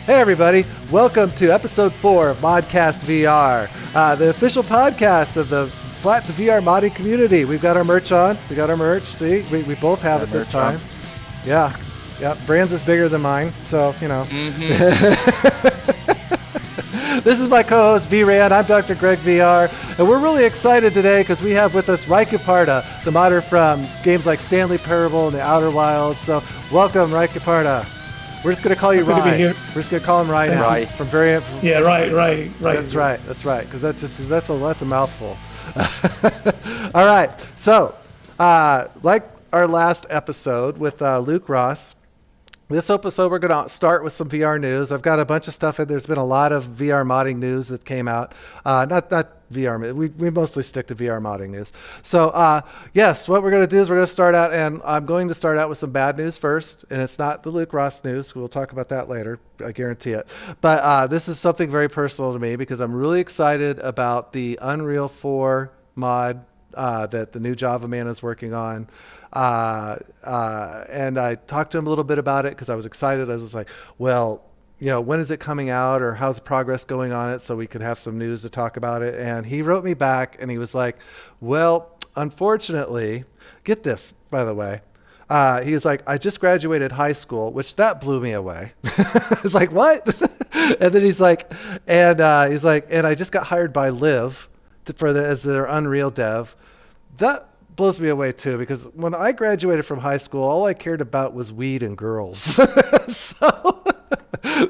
Hey everybody, welcome to episode 4 of Modcast VR, the official podcast of the Flat to VR modding community. We've got our merch on. We got our merch. See, we both have it this time. Yeah. Brand's is bigger than mine, so, you know. This is my co-host, V-Ran. I'm Dr. Greg VR, and we're really excited today because we have with us Raicuparta, the modder from games like Stanley Parable and the Outer Wilds. So, welcome, Raicuparta. We're just going to call you Rai. We're just going to call him Rai now. Rai. Right. That's right. Because that's a mouthful. All right. So, like our last episode with Luke Ross, this episode we're going to start with some VR news. I've got a bunch of stuff. There's been a lot of VR modding news that came out. Not VR. We mostly stick to VR modding news. So yes, what we're going to do is we're going to start out, and I'm going to start out with some bad news first, and it's not the Luke Ross news. We'll talk about that later. I guarantee it. But this is something very personal to me because I'm really excited about the Unreal 4 mod that the new Java man is working on. And I talked to him a little bit about it because I was excited. I was like, well, you know, when is it coming out or how's the progress going on it so we could have some news to talk about it. And he wrote me back and he was like, well, unfortunately, get this, by the way. He was like, I just graduated high school, which that blew me away. It's like, what? And then he's like, and I just got hired by Live as their Unreal dev. That blows me away too, because when I graduated from high school, all I cared about was weed and girls. So,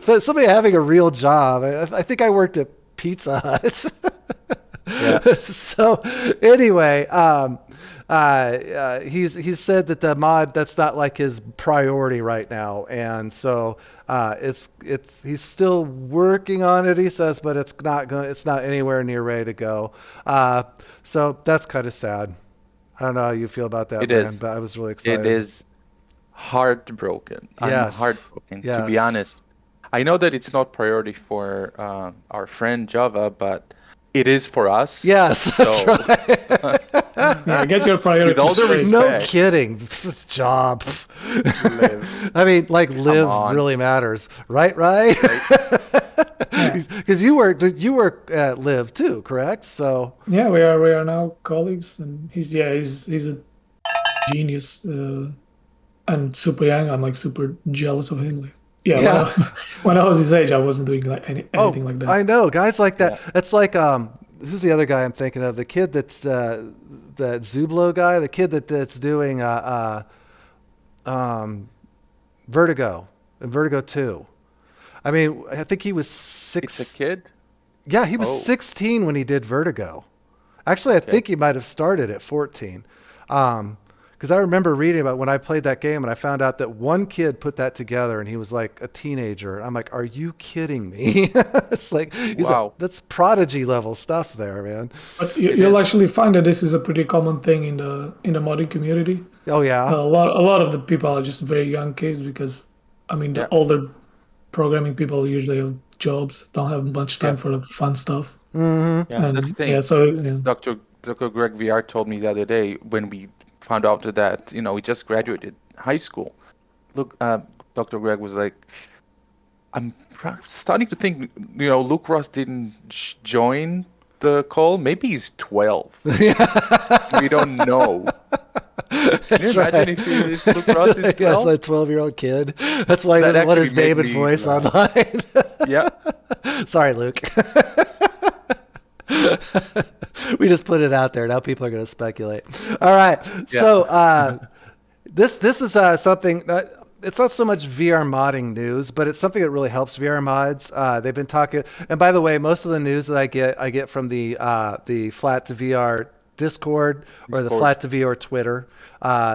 but somebody having a real job, I think I worked at Pizza Hut. Yeah. So anyway, he's said that the mod, that's not like his priority right now, and so he's still working on it, he says, but it's not anywhere near ready to go. So that's kind of sad. I don't know how you feel about that, man, but I was really excited. It is heartbroken. Yes. I'm heartbroken, to be honest. I know that it's not priority for our friend Java, but it is for us. Yes, that's right. Yeah, get your priorities with all the respect. No kidding. This job. Live. I mean, like, live really matters, right? Because you work at Live too, correct? So yeah, we are now colleagues, and he's a genius and super young. I'm like super jealous of him. Like, when I was his age, I wasn't doing like anything like that. I know guys like that. Yeah. It's like this is the other guy I'm thinking of. The kid that's the Zublo guy, the kid that's doing Vertigo and Vertigo 2. I mean, I think he was 6. It's a kid? Yeah, he was 16 when he did Vertigo. Actually, I think he might have started at 14. Because I remember reading about when I played that game and I found out that one kid put that together and he was like a teenager. I'm like, are you kidding me? It's like, wow, that's prodigy level stuff there, man. But you'll actually find that this is a pretty common thing in the modding community. Oh yeah, a lot of the people are just very young kids because, I mean, the older programming people usually have jobs, don't have much time for the fun stuff. Mm-hmm. Yeah, that's the thing. Yeah, so Dr. Greg VR told me the other day when we found out that, you know, we just graduated high school. Look, Dr. Greg was like, I'm starting to think, you know, Luke Ross didn't join the call. Maybe he's 12. We don't know. Can you imagine if Luke Ross is 12? Yeah, it's like a 12-year-old kid. That's why he doesn't want his name and voice online. Yeah. Sorry, Luke. We just put it out there. Now people are going to speculate. All right. Yeah. So this is something that it's not so much VR modding news, but it's something that really helps VR mods. They've been talking, and by the way, most of the news that I get from the Flat to VR Discord or the Flat to VR Twitter.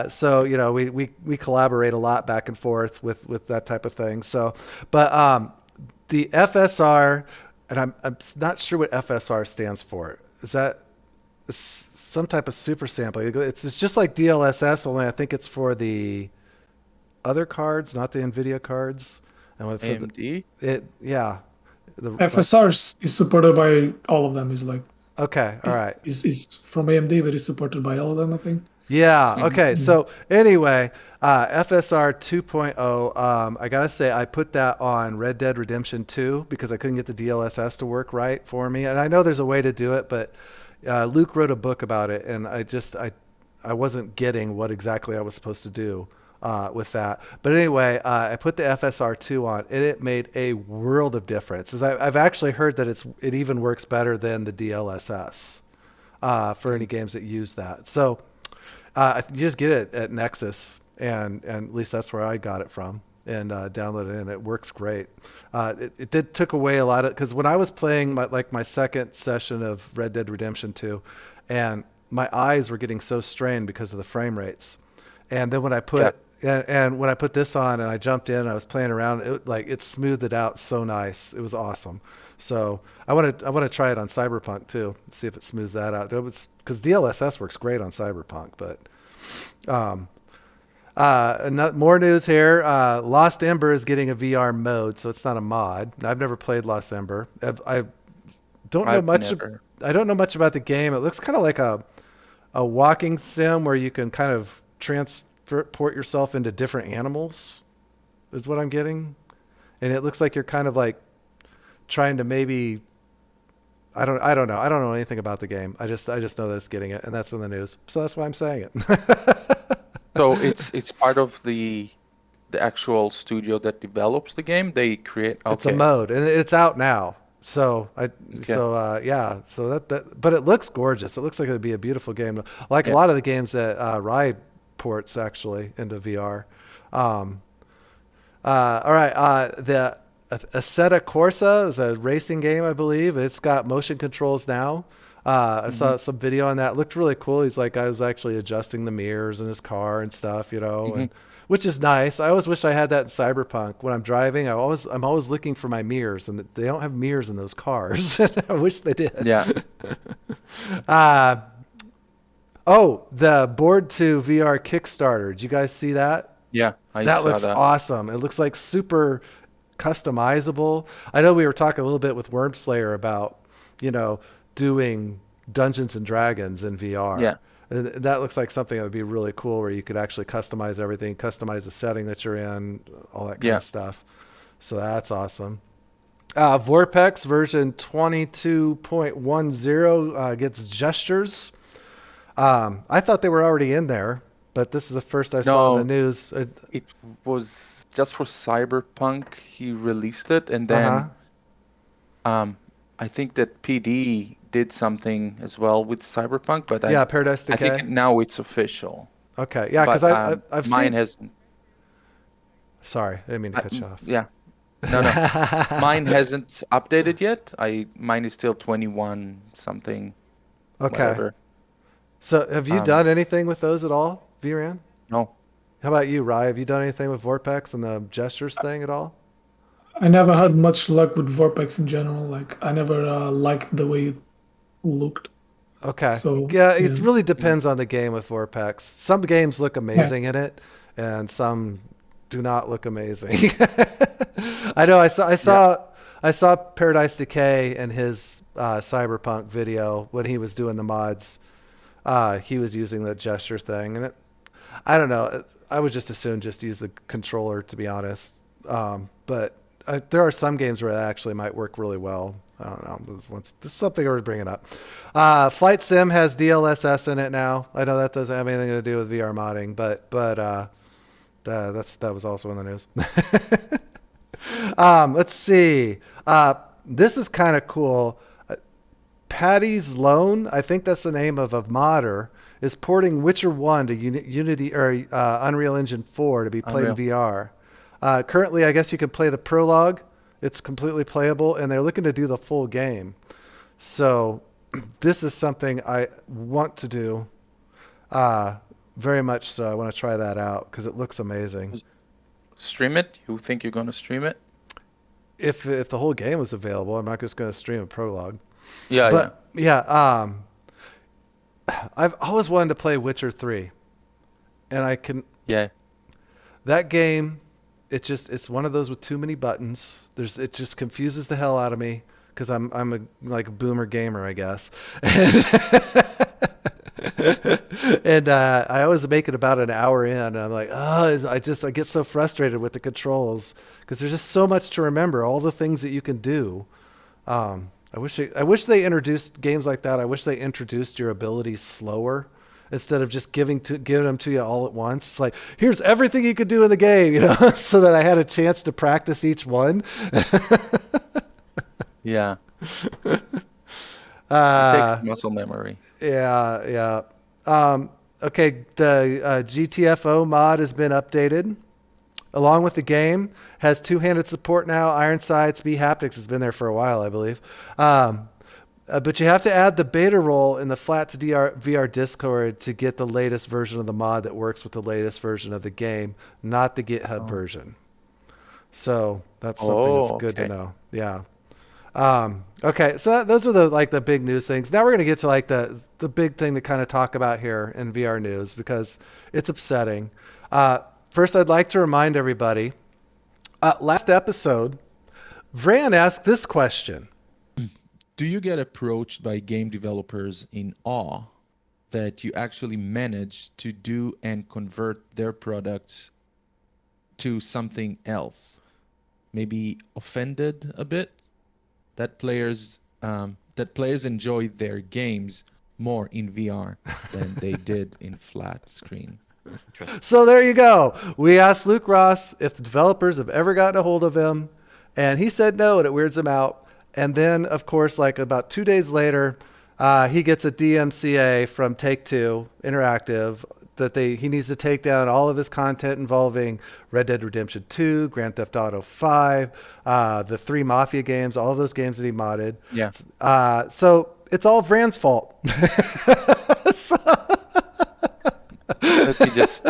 So you know we collaborate a lot back and forth with that type of thing. So, but the FSR. And I'm not sure what FSR stands for. Is that some type of super sampling? It's just like DLSS, only I think it's for the other cards, not the NVIDIA cards. And AMD? FSR is supported by all of them. Is like Okay. All right. Is from AMD, but it's supported by all of them, I think. Yeah. Mhm. Okay. So anyway, FSR 2.0. I gotta say, I put that on Red Dead Redemption 2 because I couldn't get the DLSS to work right for me, and I know there's a way to do it, but Luke wrote a book about it, and I wasn't getting what exactly I was supposed to do with that. But anyway, I put the FSR 2 on, and it made a world of difference. As I've actually heard that it even works better than the DLSS for any games that use that. So. You just get it at Nexus, and at least that's where I got it from, and downloaded it, and it works great. It took away a lot of, because when I was playing my second session of Red Dead Redemption 2, and my eyes were getting so strained because of the frame rates, and then when I put and when I put this on and I jumped in and I was playing around, it smoothed it out so nice. It was awesome. So I want to try it on Cyberpunk too, see if it smooths that out. Because DLSS works great on Cyberpunk, but more news here. Lost Ember is getting a VR mode, so it's not a mod. I've never played Lost Ember. I don't know much. I don't know much about the game. It looks kind of like a walking sim where you can kind of transport yourself into different animals, is what I'm getting. And it looks like you're kind of like trying to maybe, I don't know. I don't know anything about the game. I just know that it's getting it, and that's in the news. So that's why I'm saying it. So it's part of the actual studio that develops the game. They create. Okay. It's a mode, and it's out now. So yeah. So that but it looks gorgeous. It looks like it would be a beautiful game, like a lot of the games that Rye ports actually into VR. All right. The Assetto Corsa is a racing game, I believe. It's got motion controls now. I saw some video on that. It looked really cool. He's like, I was actually adjusting the mirrors in his car and stuff, and which is nice. I always wish I had that in Cyberpunk. When I'm driving, I'm always looking for my mirrors, and they don't have mirrors in those cars. I wish they did. Yeah. The Board 2 VR Kickstarter. Did you guys see that? Yeah, That looks awesome. It looks like super customizable. I know we were talking a little bit with Wormslayer about, doing Dungeons and Dragons in VR. Yeah. And that looks like something that would be really cool, where you could actually customize everything, customize the setting that you're in, all that kind of stuff. So that's awesome. Vorpex version 22.10 gets gestures. I thought they were already in there, but this is the first I saw in the news. It was just for Cyberpunk. He released it, and then I think that PD did something as well with Cyberpunk, but Paradise Decay. I think now it's official. Okay, yeah, because I've mine seen. has. Sorry, I didn't mean to cut you off. Yeah, no. Mine hasn't updated yet. Mine is still 21 something. Okay. Whatever. So have you done anything with those at all, VRAN? No. How about you, Rye? Have you done anything with Vorpex and the gestures thing at all? I never had much luck with Vorpex in general. Like, I never liked the way it looked. Okay. So, it really depends on the game with Vorpex. Some games look amazing in it, and some do not look amazing. I know. I saw Paradise Decay in his Cyberpunk video when he was doing the mods. He was using the gesture thing, and I don't know. I would just assume just use the controller, to be honest. But there are some games where it actually might work really well. I don't know. This is something I was bringing up. Flight Sim has DLSS in it now. I know that doesn't have anything to do with VR modding, but that was also in the news. Let's see. This is kind of cool. Patty's Loan, I think that's the name of a modder, is porting Witcher 1 to Unity or Unreal Engine 4 to be played in VR. Currently, I guess you can play the prologue. It's completely playable, and they're looking to do the full game. So this is something I want to do. Very much so. I want to try that out because it looks amazing. Stream it? You think you're going to stream it? If the whole game was available, I'm not just going to stream a prologue. Yeah. I've always wanted to play Witcher 3, and I can. Yeah. That game, it's one of those with too many buttons. It just confuses the hell out of me because I'm a like a boomer gamer, I guess. And I always make it about an hour in. And I'm like, oh, I get so frustrated with the controls because there's just so much to remember, all the things that you can do. I wish they introduced games like that. I wish they introduced your abilities slower instead of just giving them to you all at once. It's like, here's everything you could do in the game, so that I had a chance to practice each one. Yeah. It takes muscle memory. Yeah. Okay, the GTFO mod has been updated. Along with the game, has two-handed support now. Iron sights, B haptics has been there for a while, I believe. But you have to add the beta role in the Flat to VR Discord to get the latest version of the mod that works with the latest version of the game, not the GitHub version. So that's something that's good to know. Yeah. Okay, so those are the big news things. Now we're going to get to the big thing to kind of talk about here in VR news because it's upsetting. First, I'd like to remind everybody, last episode, Vran asked this question. Do you get approached by game developers in awe that you actually manage to do and convert their products to something else? Maybe offended a bit that players enjoy their games more in VR than they did in flat screen. So there you go. We asked Luke Ross if the developers have ever gotten a hold of him, and he said no, and it weirds him out. And then, of course, like about 2 days later, he gets a DMCA from Take-Two Interactive that he needs to take down all of his content involving Red Dead Redemption 2, Grand Theft Auto 5, the 3 Mafia games, all of those games that he modded. Yeah. So it's all Vran's fault. Let me just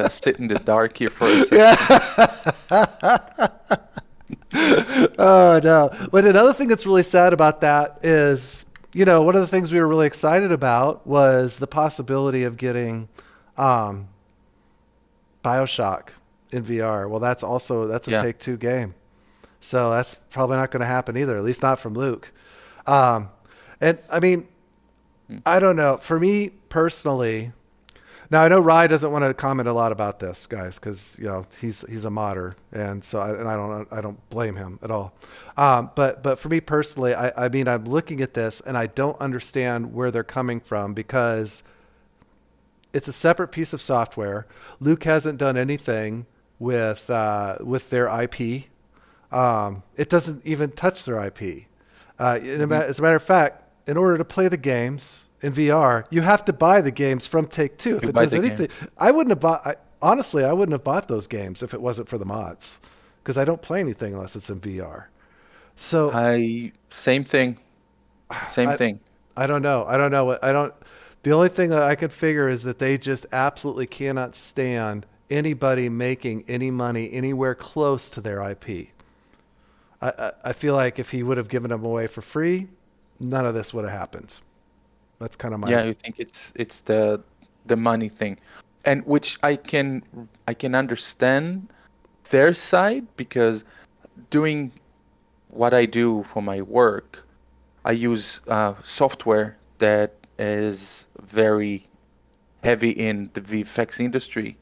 sit in the dark here for a second. Oh, no. But another thing that's really sad about that is, one of the things we were really excited about was the possibility of getting BioShock in VR. Well, that's a Take-Two game. So that's probably not going to happen either, at least not from Luke. And I mean, I don't know. For me personally, now I know Rye doesn't want to comment a lot about this, guys, because he's a modder, and so I don't blame him at all. But for me personally, I mean I'm looking at this and I don't understand where they're coming from because it's a separate piece of software. Luke hasn't done anything with their IP. It doesn't even touch their IP. As a matter of fact, in order to play the games in VR, you have to buy the games from Take-Two. If it does anything, I wouldn't have bought those games if it wasn't for the mods, because I don't play anything unless it's in VR. So same thing. I don't know. The only thing that I could figure is that they just absolutely cannot stand anybody making any money anywhere close to their IP. I feel like if he would have given them away for free, none of this would have happened. That's kind of my... Yeah, you think it's the money thing, and which I can understand their side, because doing what I do for my work, I use software that is very heavy in the VFX industry,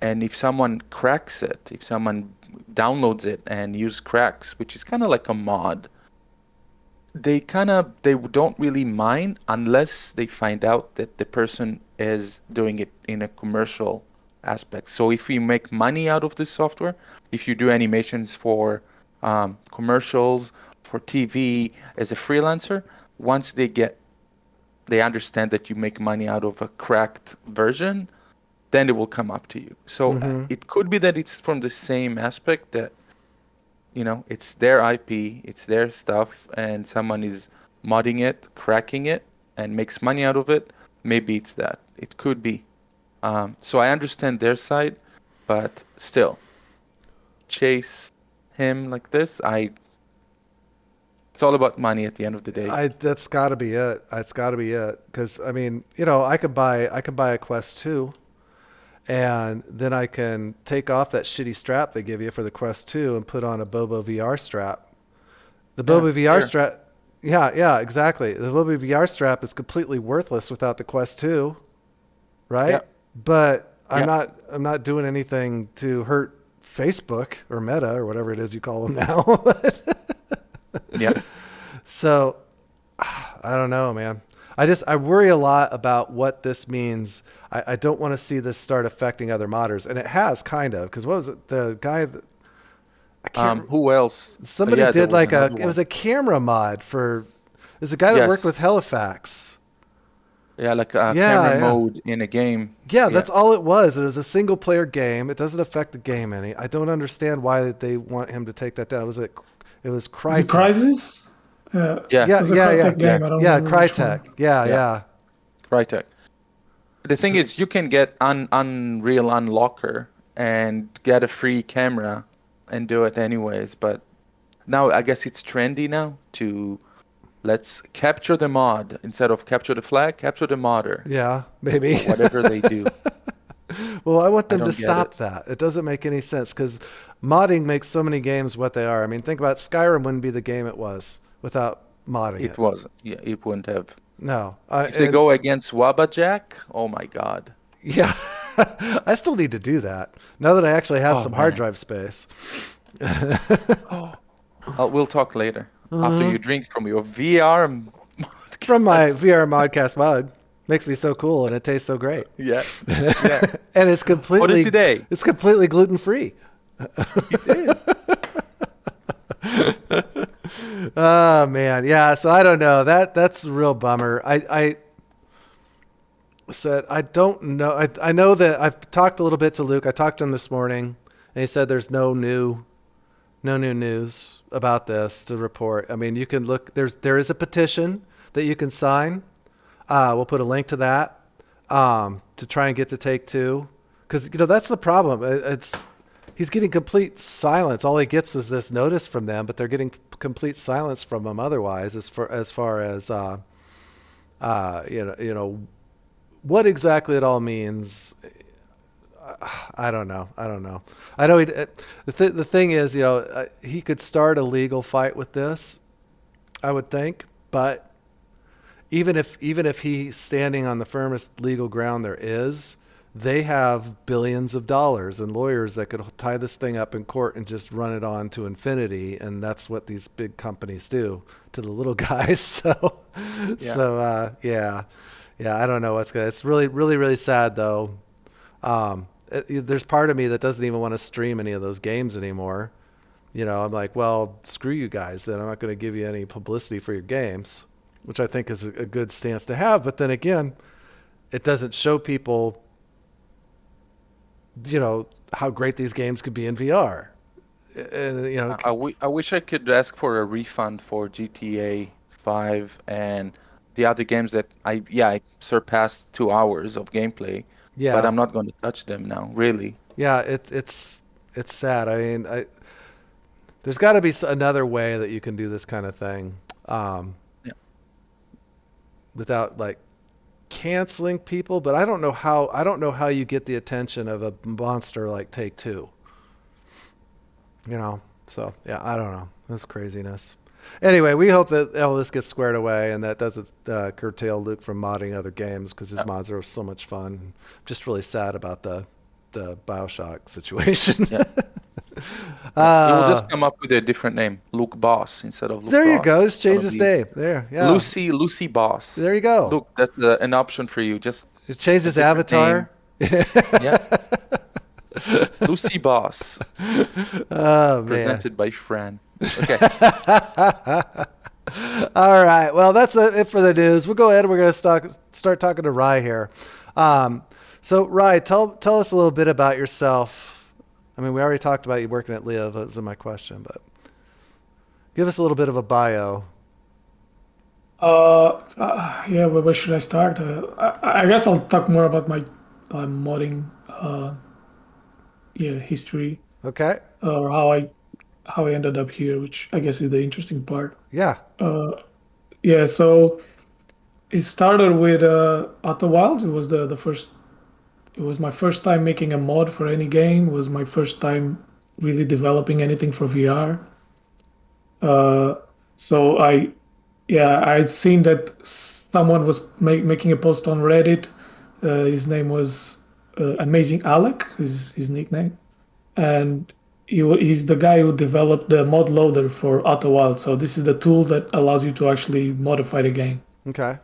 and if someone cracks it, if someone downloads it and use cracks, which is kind of like a mod, they don't really mind unless they find out that the person is doing it in a commercial aspect. So if you make money out of this software, if you do animations for commercials, for TV as a freelancer, once they understand that you make money out of a cracked version, then it will come up to you. So it could be that it's from the same aspect, that it's their IP, it's their stuff, and someone is modding it, cracking it, and makes money out of it. Maybe it's that. It could be. So I understand their side, but still, chase him like this, it's all about money at the end of the day. That's got to be it. It's got to be it. Because I mean, I could buy a Quest 2. And then I can take off that shitty strap they give you for the Quest 2 and put on a Bobo VR strap. The Boba VR here. strap. Yeah, exactly. The Boba VR strap is completely worthless without the Quest 2, right? Yeah. But I'm Yeah. not doing anything to hurt Facebook or Meta or whatever it is you call them now. Yeah. So I don't know, man. I worry a lot about what this means. I don't want to see this start affecting other modders, and it has kind of, because what was it? The guy that I can't. Who else? Somebody Yeah, there did was like another it was one. a camera mod for. There's a guy that worked Yes. with Halifax. Yeah, like a Yeah, camera yeah. mode in a game. Yeah, Yeah. that's all it was. It was a single player game. It doesn't affect the game any. I don't understand why they want him to take that down. It was Is it Crytek. Crysis? Yeah. Yeah, It was a yeah, Crytek game. I don't yeah, remember which one. Crytek. Yeah, Yeah. yeah. Crytek. The thing is, you can get Unreal Unlocker and get a free camera and do it anyways. But now I guess it's trendy now to let's capture the mod instead of capture the flag, capture the modder. Yeah, maybe. Whatever they do. Well, I want them don't to get stop it. that. It doesn't make any sense because modding makes so many games what they are. I mean, think about Skyrim wouldn't be the game it was without modding it. It wasn't. Yeah, it wouldn't have. No. If they go against Wabajack, oh my God. Yeah. I still need to do that now that I actually have Oh, some hard man. drive space. We'll talk later after you drink from your VR. From my VR Modcast mug. Makes me so cool and it tastes so great. Yeah. Yeah. And it's completely today? It's completely gluten free. It is. Oh man, yeah. So I don't know. That's a real bummer. I said I don't know. I know that I've talked a little bit to Luke. I talked to him this morning, and he said there's no new news about this to report. I mean, you can look. There is a petition that you can sign. We'll put a link to that to try and get to Take-Two, because that's the problem. He's getting complete silence. All he gets is this notice from them, but they're getting complete silence from him otherwise, as far as what exactly it all means. I don't know. I know the thing is, he could start a legal fight with this, I would think, but even if he's standing on the firmest legal ground there is, they have billions of dollars and lawyers that could tie this thing up in court and just run it on to infinity, and that's what these big companies do to the little guys. So, Yeah. yeah, I don't know what's good. It's really, really, really sad though. There's part of me that doesn't even want to stream any of those games anymore. I'm like, well, screw you guys. Then I'm not going to give you any publicity for your games, which I think is a good stance to have. But then again, it doesn't show people how great these games could be in VR. And I wish I could ask for a refund for GTA 5 and the other games that I surpassed 2 hours of gameplay. yeah, But I'm not going to touch them now, really. yeah, it's sad. I mean, there's got to be another way that you can do this kind of thing, Yeah. without like canceling people. But I don't know how you get the attention of a monster like Take-Two. So yeah, I don't know. That's craziness. Anyway, we hope that all this gets squared away and that doesn't curtail Luke from modding other games, because his mods are so much fun. I'm just really sad about the BioShock situation. Yeah. We'll just come up with a different name, Luke Boss instead of Luke There you Boss. go. Just change That'll his be name. There, yeah. Lucy Boss. There you go. Look, that's an option for you. Just Change his different avatar. yeah. Lucy Boss, Oh man. presented by Fran. Okay. All right. Well, that's it for the news. We'll go ahead and we're going to start talking to Rai here. So Rai, tell us a little bit about yourself. I mean, we already talked about you working at Liv. That was my question, but give us a little bit of a bio. Yeah, but where should I start? I guess I'll talk more about my modding history, Okay. or how I ended up here, which I guess is the interesting part. Yeah. Yeah, so it started with Outer Wilds. It was the first. It was my first time making a mod for any game. It was my first time really developing anything for VR. So I'd seen that someone was making a post on Reddit. His name was Amazing Alec, his nickname, and he's the guy who developed the mod loader for Outer Wilds. So this is the tool that allows you to actually modify the game. Okay.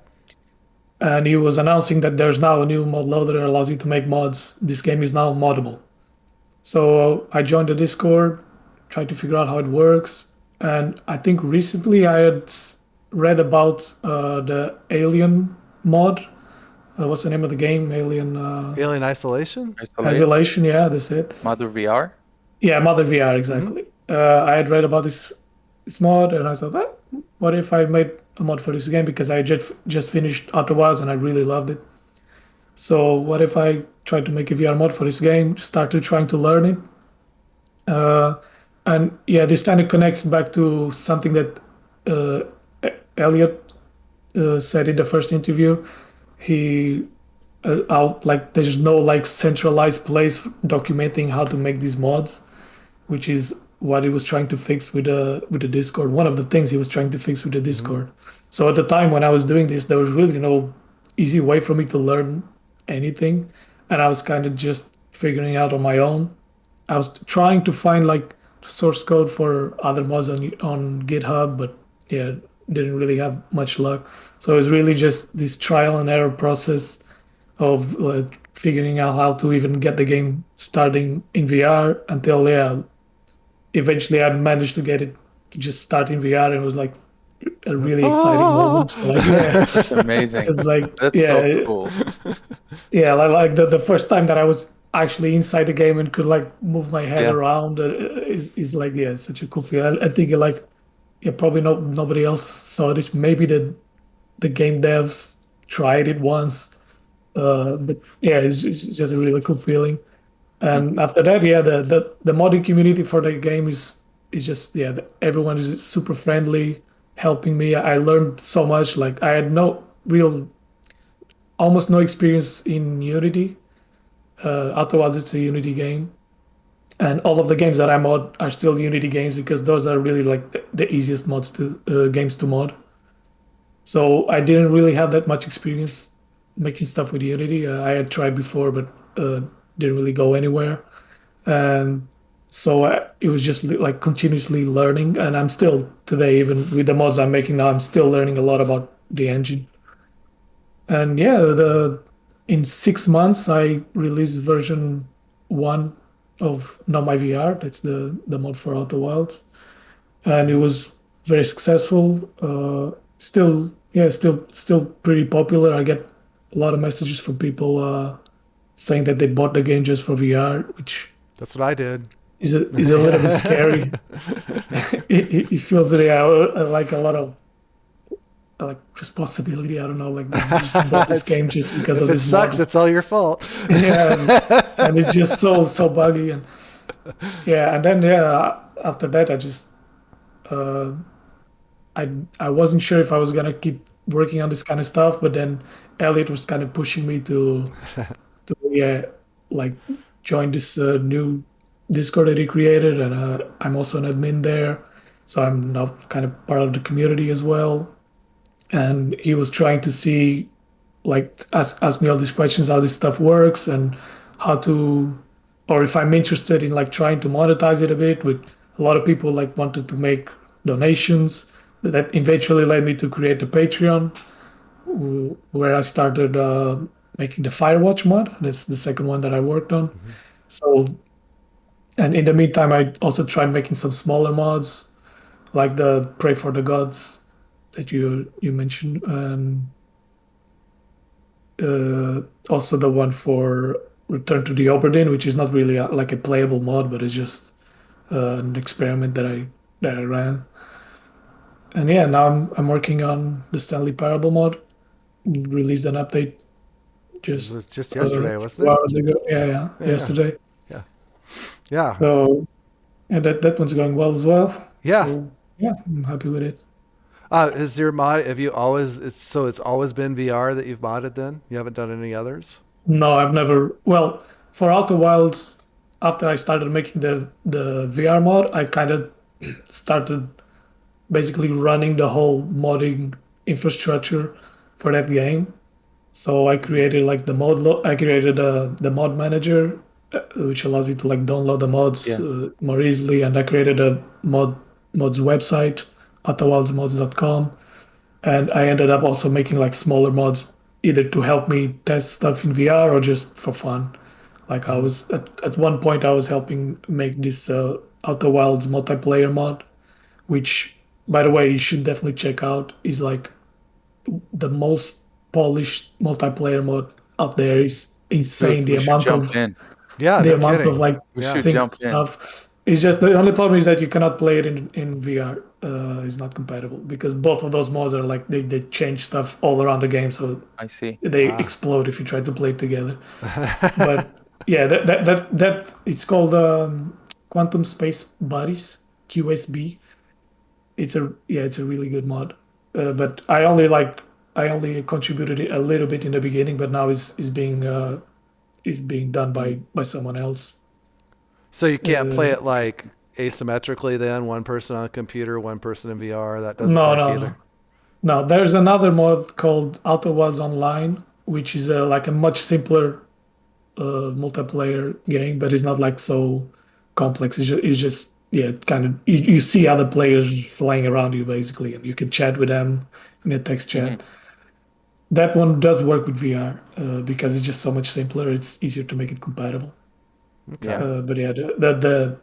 And he was announcing that there's now a new mod loader that allows you to make mods. This game is now moddable. So I joined the Discord, tried to figure out how it works, and I think recently I had read about the Alien mod. What's the name of the game? Alien Isolation? Isolation. Yeah, that's it. Mother VR. Yeah, Mother VR, exactly. I had read about this mod, and I thought, what if I made a mod for this game? Because I just finished Outer Wilds, and I really loved it. So what if I tried to make a VR mod for this game? Started trying to learn it, and yeah, this kind of connects back to something that Elliot said in the first interview. He out like there's no like centralized place documenting how to make these mods, which is what he was trying to fix with the Discord. One of the things he was trying to fix with the Discord. So at the time when I was doing this, there was really no easy way for me to learn anything, and I was kind of just figuring out on my own. I was trying to find like source code for other mods on GitHub, but yeah, didn't really have much luck. So it was really just this trial and error process of figuring out how to even get the game starting in VR until eventually I managed to get it to just start in VR, and it was like a really exciting moment. Like, yeah, That's amazing. it's like That's so cool. yeah, like the first time that I was actually inside the game and could like move my head Yeah. around is like it's such a cool feeling. I think like probably nobody else saw this. Maybe the game devs tried it once, but yeah, it's just a really cool feeling. And after that, yeah, the modding community for the game is just everyone is super friendly, helping me. I learned so much. Like I had almost no experience in Unity. Otherwise, it's a Unity game, and all of the games that I mod are still Unity games because those are really like the easiest mods to games to mod. So I didn't really have that much experience making stuff with Unity. I had tried before, but didn't really go anywhere. And so it was just like continuously learning. And I'm still today, even with the mods I'm making now, I'm still learning a lot about the engine. And yeah, in 6 months I released version 1 of Now My VR. That's the mod for Outer Wilds, and it was very successful. Still pretty popular. I get a lot of messages from people saying that they bought the game just for VR, which That's what I did. is a little bit scary. It feels like a lot of like responsibility. I don't know, like they just bought this game just because If of it this sucks, mod. it's all your fault. Yeah, and it's just so buggy, and and then after that I just uh, I wasn't sure if I was gonna keep working on this kind of stuff, but then Elliot was kind of pushing me to like join this new Discord that he created, and I'm also an admin there, so I'm now kind of part of the community as well. And he was trying to see like ask me all these questions, how this stuff works, and how to, or if I'm interested in like trying to monetize it a bit. With a lot of people like wanted to make donations. That eventually led me to create the Patreon, where I started making the Firewatch mod. That's the second one that I worked on. So, and in the meantime, I also tried making some smaller mods, like the Pray for the Gods that you mentioned, and also the one for Return to the Oberdin, which is not really like a playable mod, but it's just an experiment that I ran. And yeah, now I'm working on the Stanley Parable mod. Released an update It was just just yesterday, a wasn't few it? hours ago. Yeah. Yesterday. Yeah. So and that one's going well as well. Yeah. So yeah, I'm happy with it. Is your mod, have you always, it's always been VR that you've modded then? You haven't done any others? No, I've never. Well, for Outer Wilds, after I started making the VR mod, I kind of started basically running the whole modding infrastructure for that game. So I created like I created the mod manager, which allows you to like download the mods Yeah. more easily, and I created a mods website, otherwildsmods.com, and I ended up also making like smaller mods either to help me test stuff in VR or just for fun. Like I was at one point I was helping make this Outer Wilds multiplayer mod, which by the way you should definitely check out. Is like the most polished multiplayer mode out there. Is insane. Dude, we should jump in. Yeah, The no amount of kidding. like We Yeah. should sync jump in. stuff. It's just the only problem is that you cannot play it in VR. It's not compatible because both of those modes are like they change stuff all around the game, so I see. they explode if you try to play it together. But yeah, that it's called Quantum Space Buddies QSB. It's a really good mod. But I only contributed it a little bit in the beginning, but now is being done by someone else. So you can't play Uh, it like asymmetrically then, one person on a computer, one person in VR. That doesn't No, work no, either. no. No, there's another mod called Outer Wilds Online, which is like a much simpler multiplayer game, but it's not like so complex. It's just yeah, kind of you see other players flying around you basically, and you can chat with them in a text chat. That one does work with VR because it's just so much simpler. It's easier to make it compatible. Yeah. But yeah, the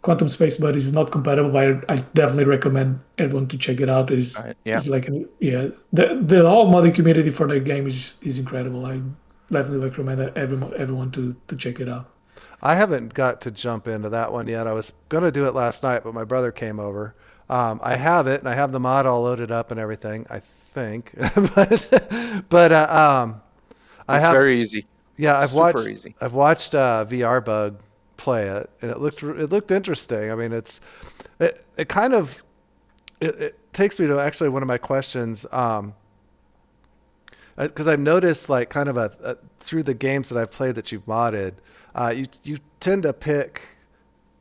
Quantum Space Buddies is not compatible, but I definitely recommend everyone to check it out. Right. Yeah. It's like the whole modding community for that game is incredible. I definitely recommend that everyone to check it out. I haven't got to jump into that one yet. I was going to do it last night, but my brother came over. I have it, and I have the mod all loaded up and everything, I think. but I It's have, very easy. yeah, Super easy. I've watched VR Bug play it, and it looked interesting. I mean, it kind of it takes me to actually one of my questions. Because I've noticed like kind of through the games that I've played that you've modded, you tend to pick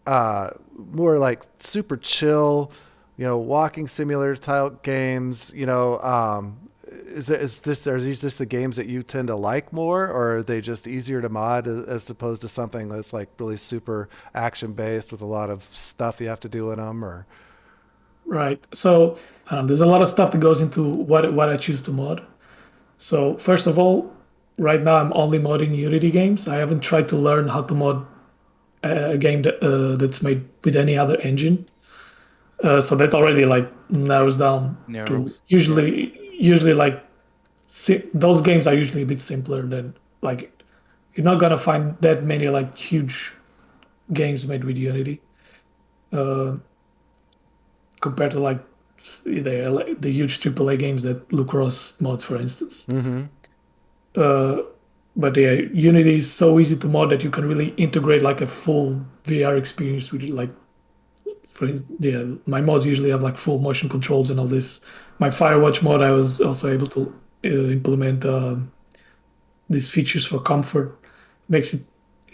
more like super chill, walking simulator type games. Are these just the games that you tend to like more, or are they just easier to mod as opposed to something that's like really super action based with a lot of stuff you have to do in them? Or Right. So there's a lot of stuff that goes into what I choose to mod. So first of all, right now I'm only modding Unity games. I haven't tried to learn how to mod a game that's made with any other engine. So that already like narrows down to Narrows. usually like those games are usually a bit simpler than like you're not gonna find that many like huge games made with Unity compared to like the huge AAA games that Lucross mods, for instance. But yeah, Unity is so easy to mod that you can really integrate like a full VR experience with it. Like, my mods usually have like full motion controls and all this. My Firewatch mod, I was also able to implement these features for comfort. Makes it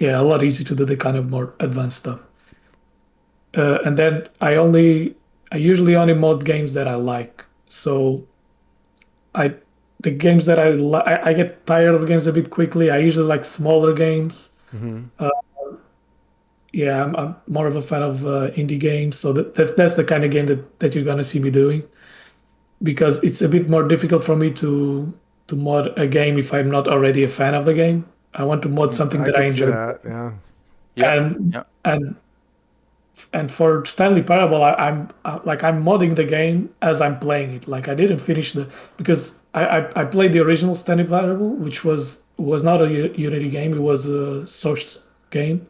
a lot easier to do the kind of more advanced stuff. And then I usually only mod games that I like. So the games that I get tired of games a bit quickly. I usually like smaller games. I'm more of a fan of indie games. So that's the kind of game that you're gonna see me doing, because it's a bit more difficult for me to mod a game if I'm not already a fan of the game. I want to mod something that I could see enjoy. that, yeah. Yeah. And for Stanley Parable, I'm modding the game as I'm playing it. Like I didn't finish because I played the original Stanley Parable, which was not a Unity game. It was a source game,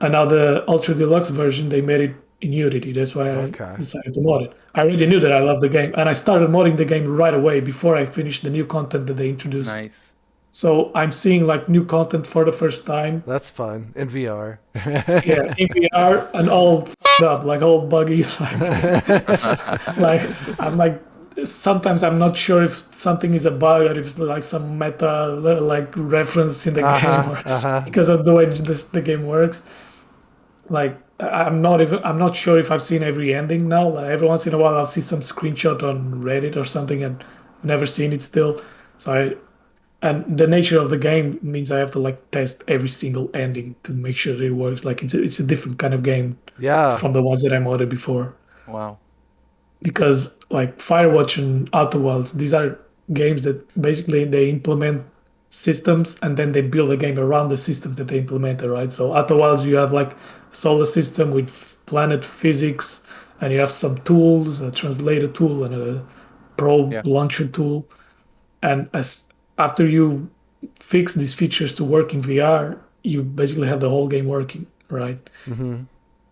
and now the Ultra Deluxe version they made it in Unity. That's why I decided to mod it. I already knew that I loved the game, and I started modding the game right away before I finished the new content that they introduced. Nice. So I'm seeing like new content for the first time. That's fun in VR. Yeah, in VR and all up, like all buggy. Like I'm like sometimes I'm not sure if something is a bug or if it's like some meta like reference in the game or because of the way the game works. Like I'm not sure if I've seen every ending now. Like, every once in a while, I'll see some screenshot on Reddit or something, and I've never seen it still. So and the nature of the game means I have to like test every single ending to make sure that it works. Like it's a different kind of game Yeah. from the ones that I modded before. Wow. Because like Firewatch and Outer Wilds, these are games that basically they implement systems and then they build a game around the systems that they implemented, right? So Outer Wilds, you have like a solar system with planet physics, and you have some tools, a translator tool and a probe Yeah. launcher tool. And as after you fix these features to work in VR, you basically have the whole game working, right? Mm-hmm.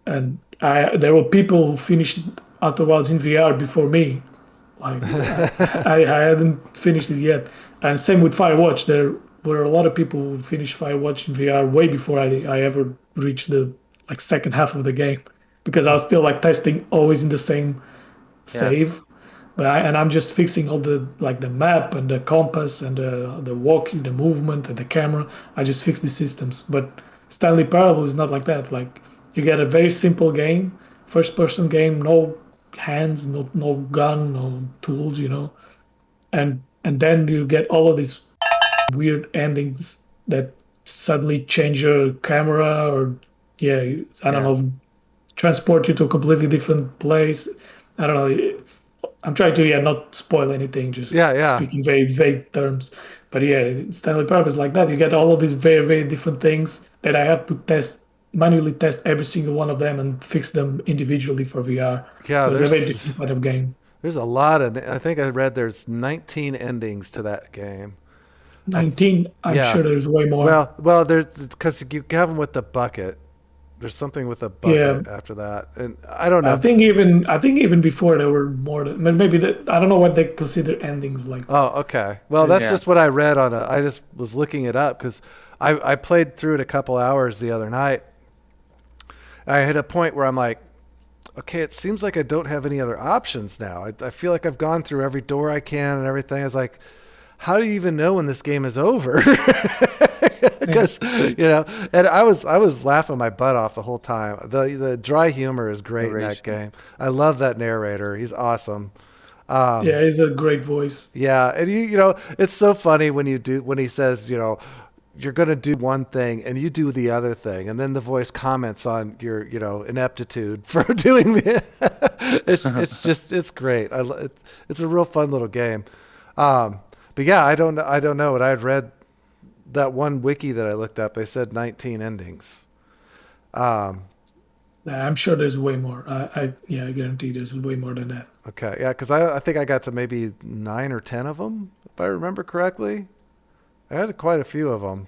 And there were people who finished Outer Wilds in VR before me. Like I hadn't finished it yet. And same with Firewatch. There were a lot of people who finished Firewatch in VR way before I ever reached the like second half of the game, because I was still like testing always in the same Yeah. save. And I'm just fixing all the like the map and the compass and the walking, the movement and the camera. I just fix the systems. But Stanley Parable is not like that. Like you get a very simple game, first person game, no hands, no gun, no tools, and then you get all of these weird endings that suddenly change your camera or yeah, I don't Yeah. know, transport you to a completely different place. I don't know. I'm trying to not spoil anything, just Yeah. speaking very vague terms. But yeah, Stanley Parable is like that. You get all of these very, very different things that I have to manually test every single one of them and fix them individually for VR. Yeah, So it's a very different kind of game. there's a lot of, I think I read there's 19 endings to that game. 19, I'm yeah. sure there's way more. Well, there's because you have them with the bucket. There's something with a Yeah. bucket after that, and I don't know. I think even before there were more than maybe that I don't know what they consider endings like. Oh, okay. Well, that's Yeah. just what I read on I just was looking it up because I played through it a couple hours the other night. I hit a point where I'm like, okay, it seems like I don't have any other options now. I feel like I've gone through every door I can and everything. I was like, how do you even know when this game is over? Because and I was laughing my butt off the whole time. The dry humor is great in that game. I love that narrator. He's awesome. Yeah, he's a great voice. Yeah, and it's so funny when he says, you're going to do one thing and you do the other thing, and then the voice comments on your, ineptitude for doing the. it's great. It's a real fun little game. But yeah, I don't know. What I had read that one wiki that I looked up, they said 19 endings. I'm sure there's way more. I guarantee there's way more than that. Okay, yeah, because I think I got to maybe 9 or 10 of them, if I remember correctly. I had quite a few of them,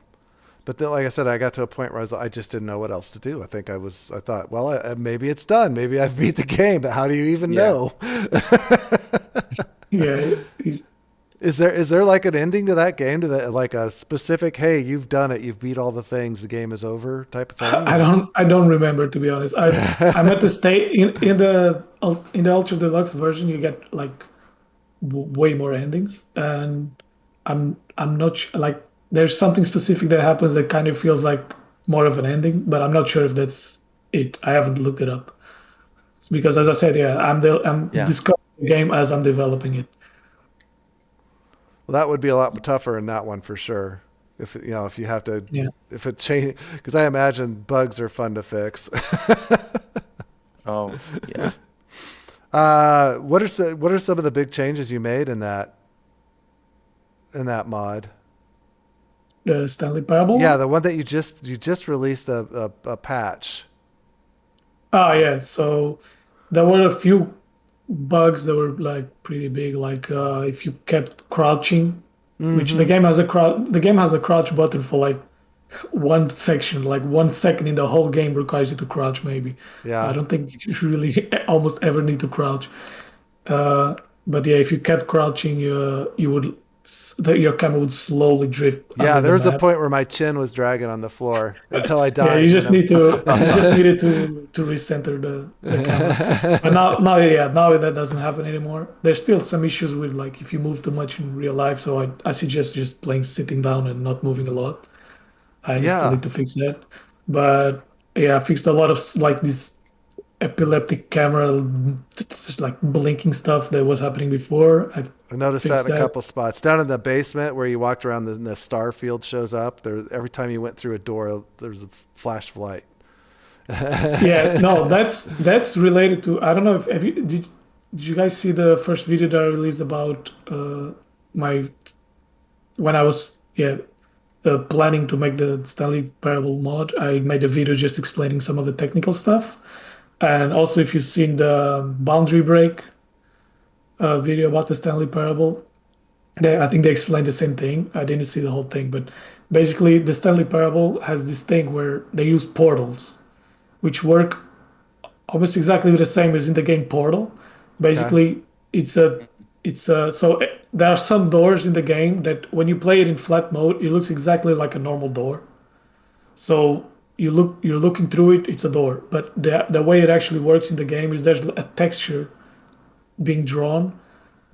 but then, like I said, I got to a point where I just didn't know what else to do. I thought, well, maybe it's done. Maybe I've beat the game, but how do you even know? Yeah. Is there like an ending to that game, to that, like a specific, hey, you've done it, you've beat all the things, the game is over type of thing? I don't remember, to be honest. I'm at the state in the Ultra Deluxe version. You get like way more endings, and I'm not sure. Like there's something specific that happens that kind of feels like more of an ending, but I'm not sure if that's it. I haven't looked it up because, as I said, I'm discovering the game as I'm developing it. Well, that would be a lot tougher in that one for sure. If you have to, if it change, because I imagine bugs are fun to fix. Oh, yeah. What are some of the big changes you made in that mod? The Stanley Parable? Yeah, the one that you just released a patch. Oh yeah, so there were a few bugs that were like pretty big, like if you kept crouching, which the game has a crouch button for like one section, like 1 second in the whole game requires you to crouch maybe. Yeah. I don't think you really almost ever need to crouch. But yeah, if you kept crouching, your camera would slowly drift. Yeah, there was a a point where my chin was dragging on the floor until I died. Yeah, you just needed to recenter the camera. But now that doesn't happen anymore. There's still some issues with like if you move too much in real life, so I suggest just playing sitting down and not moving a lot. I still need to fix that. But I fixed a lot of like this epileptic camera, just like blinking stuff that was happening before. I noticed that fixed in a that. couple spots. Down in the basement where you walked around, the star field shows up. There, every time you went through a door, there's a flash of light. Yeah, no, that's related to. I don't know if have you did you guys see the first video that I released about my when I was planning to make the Stanley Parable mod? I made a video just explaining some of the technical stuff, and also if you've seen the boundary break video about the Stanley Parable, I think they explained the same thing. I didn't see the whole thing, but basically the Stanley Parable has this thing where they use portals, which work almost exactly the same as in the game Portal. Basically, there are some doors in the game that when you play it in flat mode, it looks exactly like a normal door. So you're looking through it, it's a door. But the way it actually works in the game is there's a texture being drawn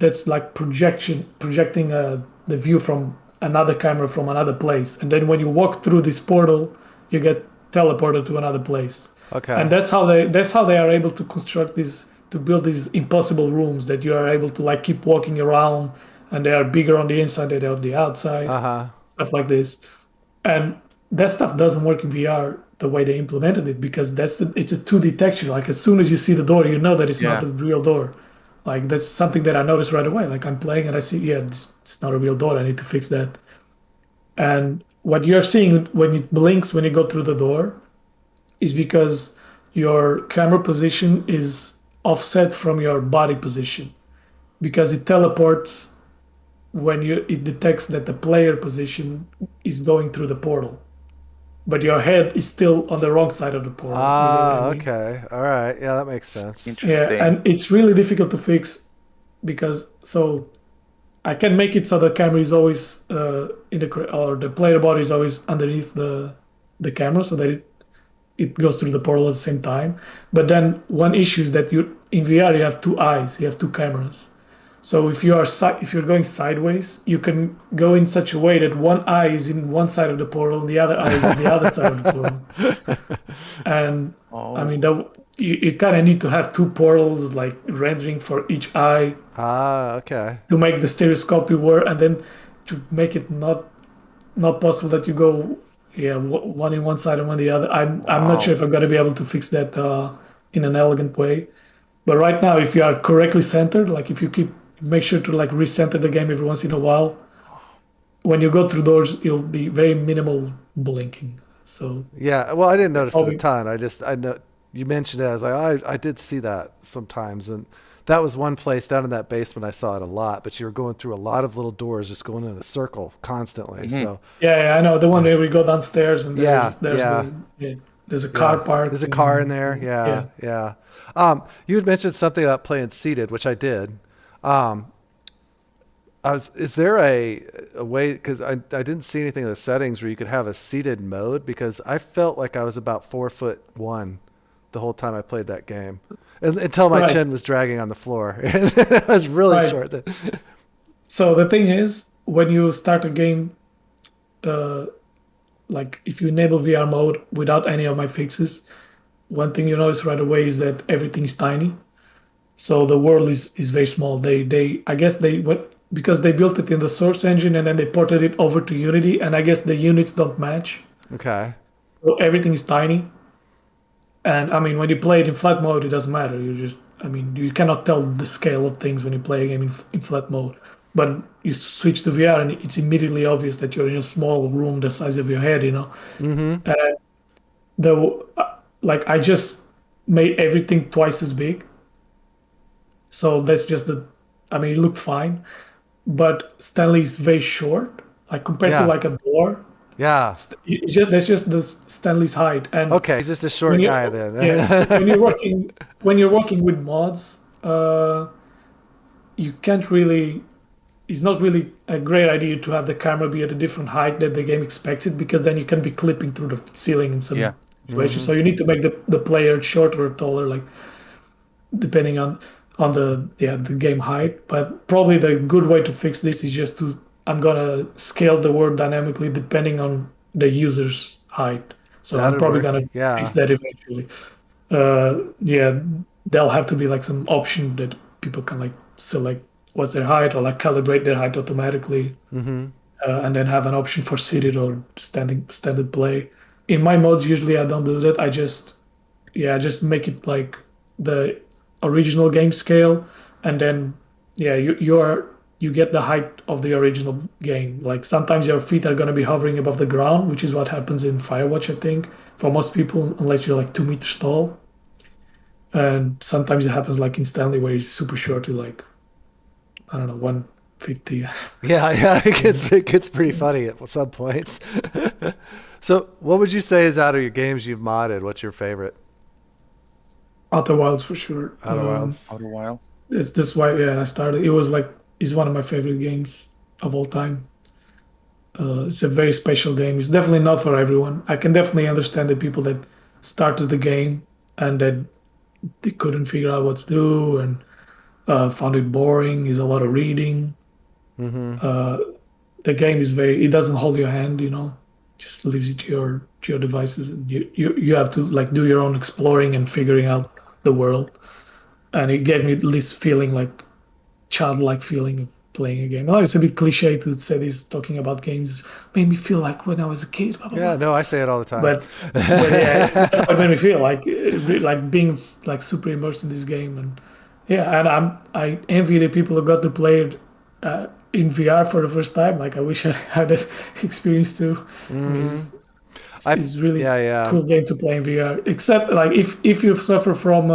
that's like projecting the view from another camera from another place. And then when you walk through this portal, you get teleported to another place. Okay. And that's how they are able to construct these to build these impossible rooms that you are able to like keep walking around, and they are bigger on the inside than on the outside. Stuff like this. And that stuff doesn't work in VR the way they implemented it, because it's a 2D texture. Like as soon as you see the door, you know that it's not a real door. Like that's something that I noticed right away. Like I'm playing and I see, it's not a real door. I need to fix that. And what you're seeing when it blinks when you go through the door is because your camera position is offset from your body position, because it teleports when it detects that the player position is going through the portal, but your head is still on the wrong side of the portal. You know what I mean? Okay. All right. Yeah, that makes sense. Interesting. Yeah, and it's really difficult to fix because I can make it so the camera is always or the player body is always underneath the camera, so that it goes through the portal at the same time. But then one issue is that in VR you have two eyes, you have two cameras. So if you're going sideways, you can go in such a way that one eye is in one side of the portal and the other eye is in the other side of the portal. And I mean, you kind of need to have two portals like rendering for each eye. Okay. To make the stereoscopy work, and then to make it not possible that you go one in one side and one the other. I'm not sure if I'm going to be able to fix that in an elegant way. But right now, if you are correctly centered, like if you make sure to like recenter the game every once in a while, when you go through doors, it'll be very minimal blinking. So yeah, well, I didn't notice it a ton. I know you mentioned it. I was like, I did see that sometimes, and that was one place down in that basement I saw it a lot. But you were going through a lot of little doors, just going in a circle constantly. Mm-hmm. So yeah, I know the one where we go downstairs and there's a car park. There's a car in there. Yeah. You had mentioned something about playing seated, which I did. Is there a way, because I didn't see anything in the settings where you could have a seated mode, because I felt like I was about 4'1" the whole time I played that game, until my chin was dragging on the floor. I was really short. So the thing is, when you start a game, like if you enable VR mode without any of my fixes, one thing you notice right away is that everything's tiny. So the world is very small. Because they built it in the source engine and then they ported it over to Unity, and I guess the units don't match. Okay. So everything is tiny. And I mean, when you play it in flat mode, it doesn't matter. You cannot tell the scale of things when you play a game in flat mode. But you switch to VR and it's immediately obvious that you're in a small room the size of your head, you know. Mm-hmm. I just made everything twice as big. So that's just it looked fine. But Stanley is very short, like compared to like a door. Yeah. That's just the Stanley's height. And okay, he's just a short guy then. when you're working with mods, you can't really. It's not really a great idea to have the camera be at a different height that the game expects it, because then you can be clipping through the ceiling in some situations. Mm-hmm. So you need to make the player shorter or taller, like depending on the game height. But probably the good way to fix this is just I'm gonna scale the world dynamically depending on the user's height. So I'm That'd probably work. gonna Yeah. fix that eventually. Yeah, there'll have to be like some option that people can like select what's their height or like calibrate their height automatically, and then have an option for seated or standard play. In my modes, usually I don't do that. I just make it like the original game scale, and then yeah, you get the height of the original game. Like sometimes your feet are gonna be hovering above the ground, which is what happens in Firewatch, I think, for most people, unless you're like 2 meters tall. And sometimes it happens like in Stanley where he's super short, to like I don't know 150. Yeah, it gets pretty funny at some points. So, what would you say is out of your games you've modded? What's your favorite? Outer Wilds for sure. Outer Wilds. Out a while. That's why I started. It was like it's one of my favorite games of all time. It's a very special game. It's definitely not for everyone. I can definitely understand the people that started the game and that they couldn't figure out what to do and found it boring. Is a lot of reading. Uh, the game is very. It doesn't hold your hand. Just leaves it to your devices, and you have to like do your own exploring and figuring out the world. And it gave me this feeling like childlike feeling of playing a game. Oh, it's a bit cliche to say this talking about games. Made me feel like when I was a kid. Blah, blah, Yeah, blah. no, I say it all the time. But yeah, that's how it made me feel like being like super immersed in this game. And yeah, and I envy the people who got to play it in VR for the first time. Like I wish I had that experience too. I mean, it's really yeah. cool game to play in VR. Except like if you suffer from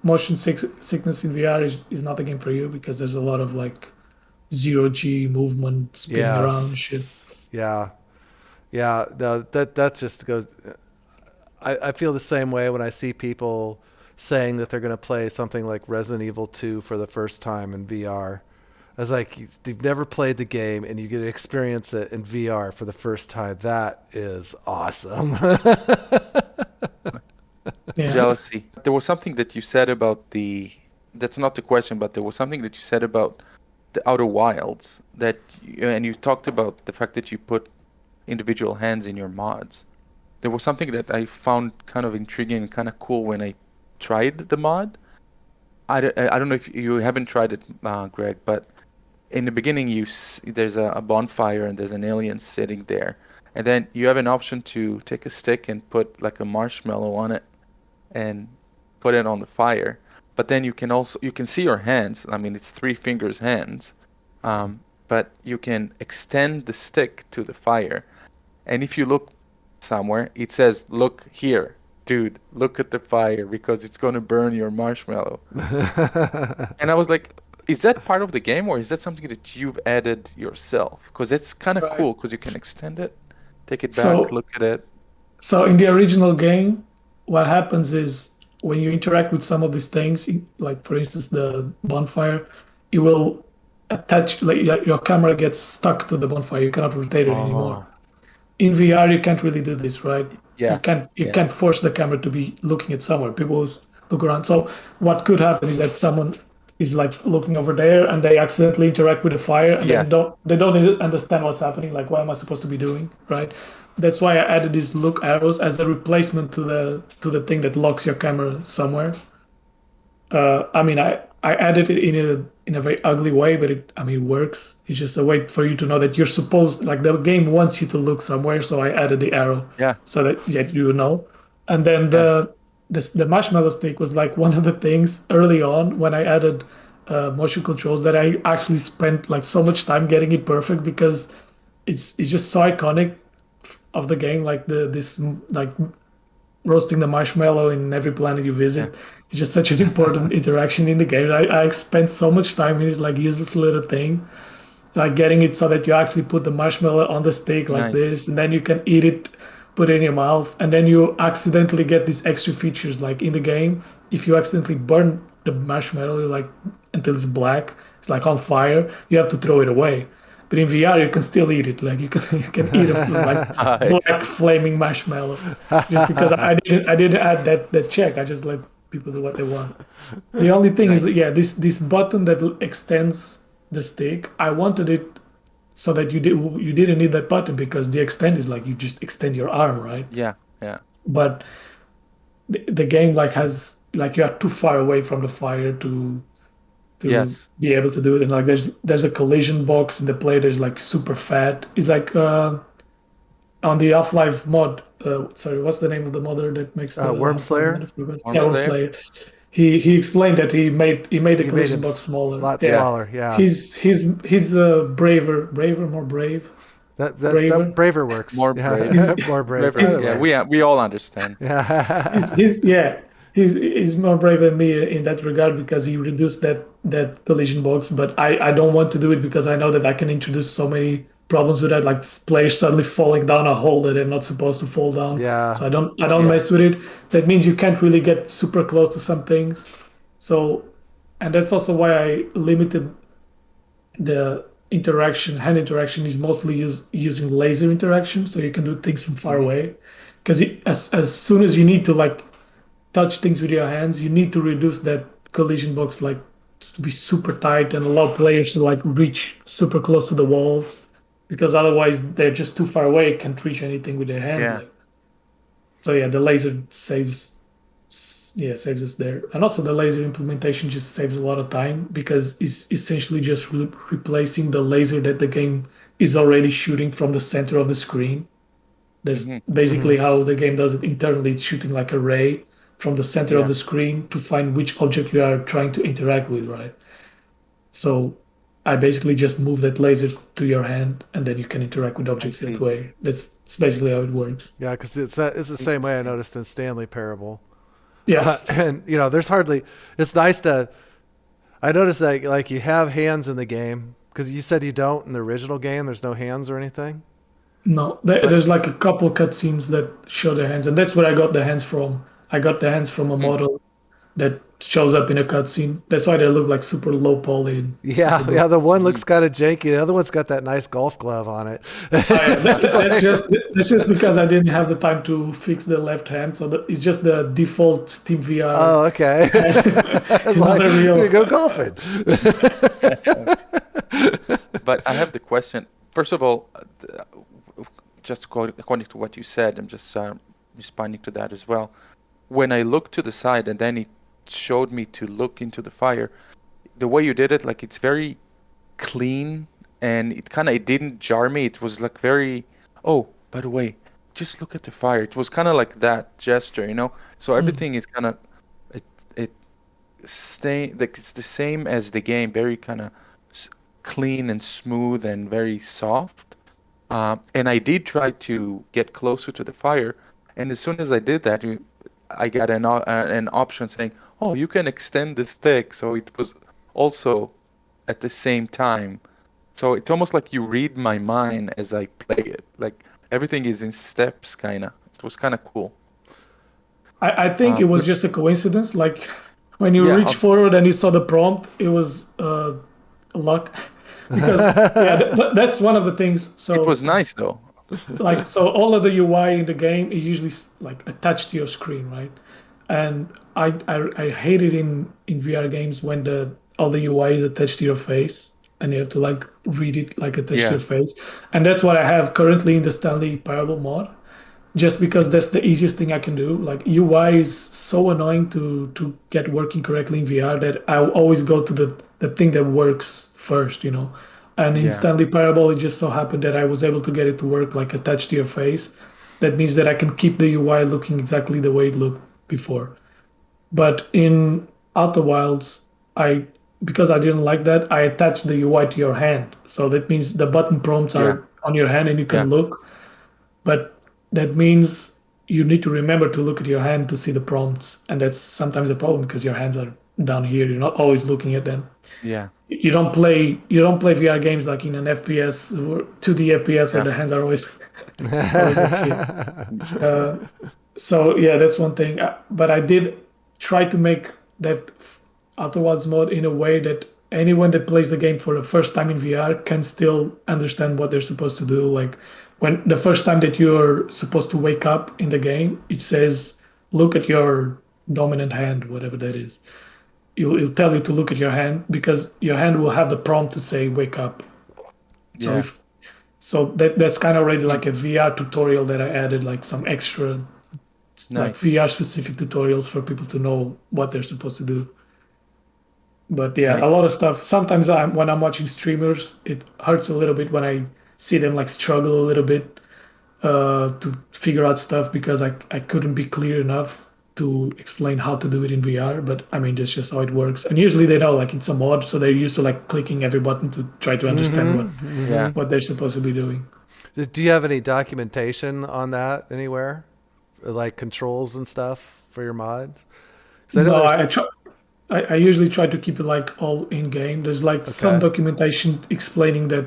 motion sickness in VR is not a game for you because there's a lot of like zero G movement spinning around and shit. Yeah. No, that just goes. I feel the same way when I see people saying that they're going to play something like Resident Evil 2 for the first time in VR. I was like, you've never played the game and you get to experience it in VR for the first time. That is awesome. Yeah. Jealousy. There was something that you said about that's not the question, but there was something that you said about the Outer Wilds and you talked about the fact that you put individual hands in your mods. There was something that I found kind of intriguing and kind of cool when I tried the mod. I don't know if you haven't tried it, Greg, but in the beginning there's a bonfire and there's an alien sitting there. And then you have an option to take a stick and put like a marshmallow on it and put it on the fire. But then you can see your hands. I mean, it's 3 fingers hands. But you can extend the stick to the fire. And if you look somewhere, it says, "Look here, dude, look at the fire because it's going to burn your marshmallow." And I was like, is that part of the game or is that something that you've added yourself? Because it's kind of cool because you can extend it, take it back, look at it. So in the original game, what happens is when you interact with some of these things, like for instance the bonfire, it will attach like your camera gets stuck to the bonfire. You cannot rotate it anymore. In VR, you can't really do this, right? Yeah. You can't force the camera to be looking at somewhere. People look around. So what could happen is that someone is like looking over there and they accidentally interact with the fire and they don't understand what's happening. Like, what am I supposed to be doing, right? That's why I added these look arrows as a replacement to the thing that locks your camera somewhere. I mean, I added it in a very ugly way, but it works. It's just a way for you to know that you're supposed, like the game wants you to look somewhere. So I added the arrow, so that you know. And then the marshmallow stick was like one of the things early on when I added motion controls that I actually spent like so much time getting it perfect because it's just so iconic of the game, like this like roasting the marshmallow in every planet you visit. It's just such an important interaction in the game. I spent so much time in this like useless little thing, like getting it so that you actually put the marshmallow on the stick like this, and then you can eat it, put it in your mouth, and then you accidentally get these extra features. Like in the game, if you accidentally burn the marshmallow like until it's black, it's like on fire, you have to throw it away. But in VR, you can still eat it. Like you can eat a like black flaming marshmallow. Just because I didn't add that check. I just let people do what they want. The only thing is that, this button that extends the stick. I wanted it so that you didn't need that button because the extend is like you just extend your arm, right? Yeah, yeah, But the game like has like you are too far away from the fire to yes, be able to do it. And like there's a collision box in the player that's like super fat. It's like on the Half-Life mod. Sorry, what's the name of the modder that makes the Worm Half-Life Slayer. mod? I forgot. Worm Yeah, Worm Slayer. Slayer. He explained that he made the He made collision him box smaller. a lot Yeah, smaller. Yeah, he's braver, more brave, that braver. braver works. More Yeah, brave. more brave. Braver. Either Yeah, way. we all understand. Yeah. He's more brave than me in that regard because he reduced that collision box. But I don't want to do it because I know that I can introduce so many problems with that, like players suddenly falling down a hole that they're not supposed to fall down. Yeah. So I don't Yeah. mess with it. That means you can't really get super close to some things. So, and that's also why I limited the hand interaction is mostly using laser interaction, so you can do things from far away. Because as soon as you need to like touch things with your hands, you need to reduce that collision box like to be super tight and allow players to like reach super close to the walls, because otherwise they're just too far away, can't reach anything with their hand. Yeah. Like, so yeah, the laser saves us there, and also the laser implementation just saves a lot of time because it's essentially just replacing the laser that the game is already shooting from the center of the screen. That's basically how the game does it internally. It's shooting like a ray from the center of Yeah. the screen to find which object you are trying to interact with, right? So I basically just move that laser to your hand, and then you can interact with objects that see. way. That's basically how it works. Yeah, because it's the same way I noticed in Stanley Parable. Yeah. And there's hardly. It's nice to. I noticed that like you have hands in the game because you said you don't in the original game. There's no hands or anything. No, there's like a couple cutscenes that show the hands, and that's where I got the hands from. I got the hands from a model that shows up in a cutscene. That's why they look like super low poly. And Yeah, super yeah. The one looks kind of janky. The other one's got that nice golf glove on it. that's just because I didn't have the time to fix the left hand, so it's just the default Steam VR. Oh, okay. It's not a real. You go golfing. But I have the question. First of all, just according to what you said, I'm just responding to that as well. When I looked to the side and then it showed me to look into the fire, the way you did it, like it's very clean and it didn't jar me. It was like very, oh, by the way, just look at the fire. It was kind of like that gesture. So everything is kind of, it stay like it's the same as the game, very kind of clean and smooth and very soft. And I did try to get closer to the fire, and as soon as I did that, I got an option saying, "Oh, you can extend the stick." So it was also at the same time. So it's almost like you read my mind as I play it. Like everything is in steps, kind of. It was kind of cool. I think it was just a coincidence. Like when you reach forward and you saw the prompt, it was luck. Because that's one of the things. So It was nice though. like so all of the UI in the game is usually like attached to your screen, right? And I hate it in VR games when all the UI is attached to your face and you have to like read it like attached to your face. And that's what I have currently in the Stanley Parable mod, just because that's the easiest thing I can do. Like UI is so annoying to get working correctly in VR that I always go to the thing that works first, And in Stanley Parable, it just so happened that I was able to get it to work like attached to your face. That means that I can keep the UI looking exactly the way it looked before. But in Outer Wilds, because I didn't like that, I attached the UI to your hand. So that means the button prompts are on your hand and you can look. But that means you need to remember to look at your hand to see the prompts. And that's sometimes a problem because your hands are down here. You're not always looking at them. Yeah. You don't play VR games like in an FPS or 2D FPS where the hands are always up here. So yeah, that's one thing. But I did try to make that Outer Wilds mode in a way that anyone that plays the game for the first time in VR can still understand what they're supposed to do. Like when the first time that you're supposed to wake up in the game, it says, look at your dominant hand, whatever that is. It'll tell you to look at your hand because your hand will have the prompt to say wake up. So So that's kind of already like a VR tutorial that I added, like some extra like Nice. VR specific tutorials for people to know what they're supposed to do. But yeah, a Nice. lot of stuff. Sometimes when I'm watching streamers, it hurts a little bit when I see them like struggle a little bit to figure out stuff because I couldn't be clear enough to explain how to do it in VR. But I mean, that's just how it works. And usually they know like it's a mod, so they're used to like clicking every button to try to understand Yeah. what they're supposed to be doing. Do you have any documentation on that anywhere, like controls and stuff for your mods? 'Cause I know No, there's I usually try to keep it like all in game. There's like some okay. documentation explaining that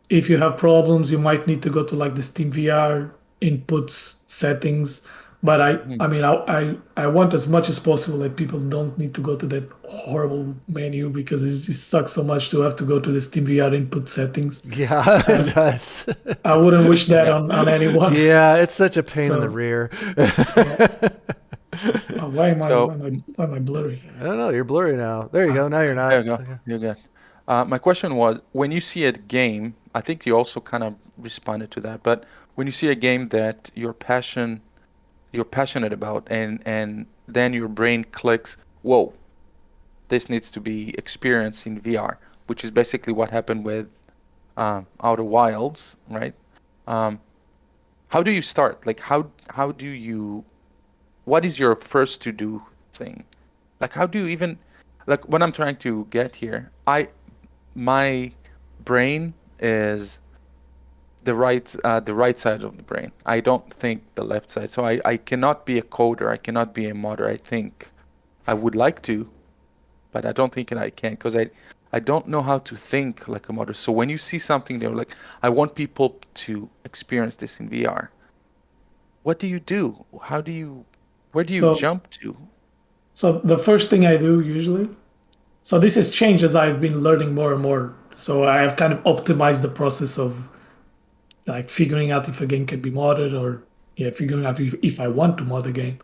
if you have problems, you might need to go to like the Steam VR inputs settings. But I mean, I want as much as possible that people don't need to go to that horrible menu because it sucks so much to have to go to the Steam VR input settings. Yeah, it does. I wouldn't wish that Yeah. on anyone. Yeah, it's such a pain in the So, rear. yeah. Oh, So why am I blurry? I don't know. You're blurry now. There you go. Now you're not. there you go. Okay. You're good. My question was, when you see a game, I think you also kind of responded to that, but when you see a game that you're passionate about, and then your brain clicks, whoa, this needs to be experienced in VR, which is basically what happened with Outer Wilds, right? How do you start? Like, how do you? What is your first to do thing? Like, how do you even? Like, what I'm trying to get here, my brain is the right side of the brain. I don't think the left side. So I cannot be a coder. I cannot be a modder. I think I would like to, but I don't think I can because I don't know how to think like a modder. So when you see something there, like I want people to experience this in VR. What do you do? Where do you So jump to? so the first thing I do usually. So this has changed as I've been learning more and more. So I have kind of optimized the process of like figuring out if a game can be modded or yeah, figuring out if I want to mod a game.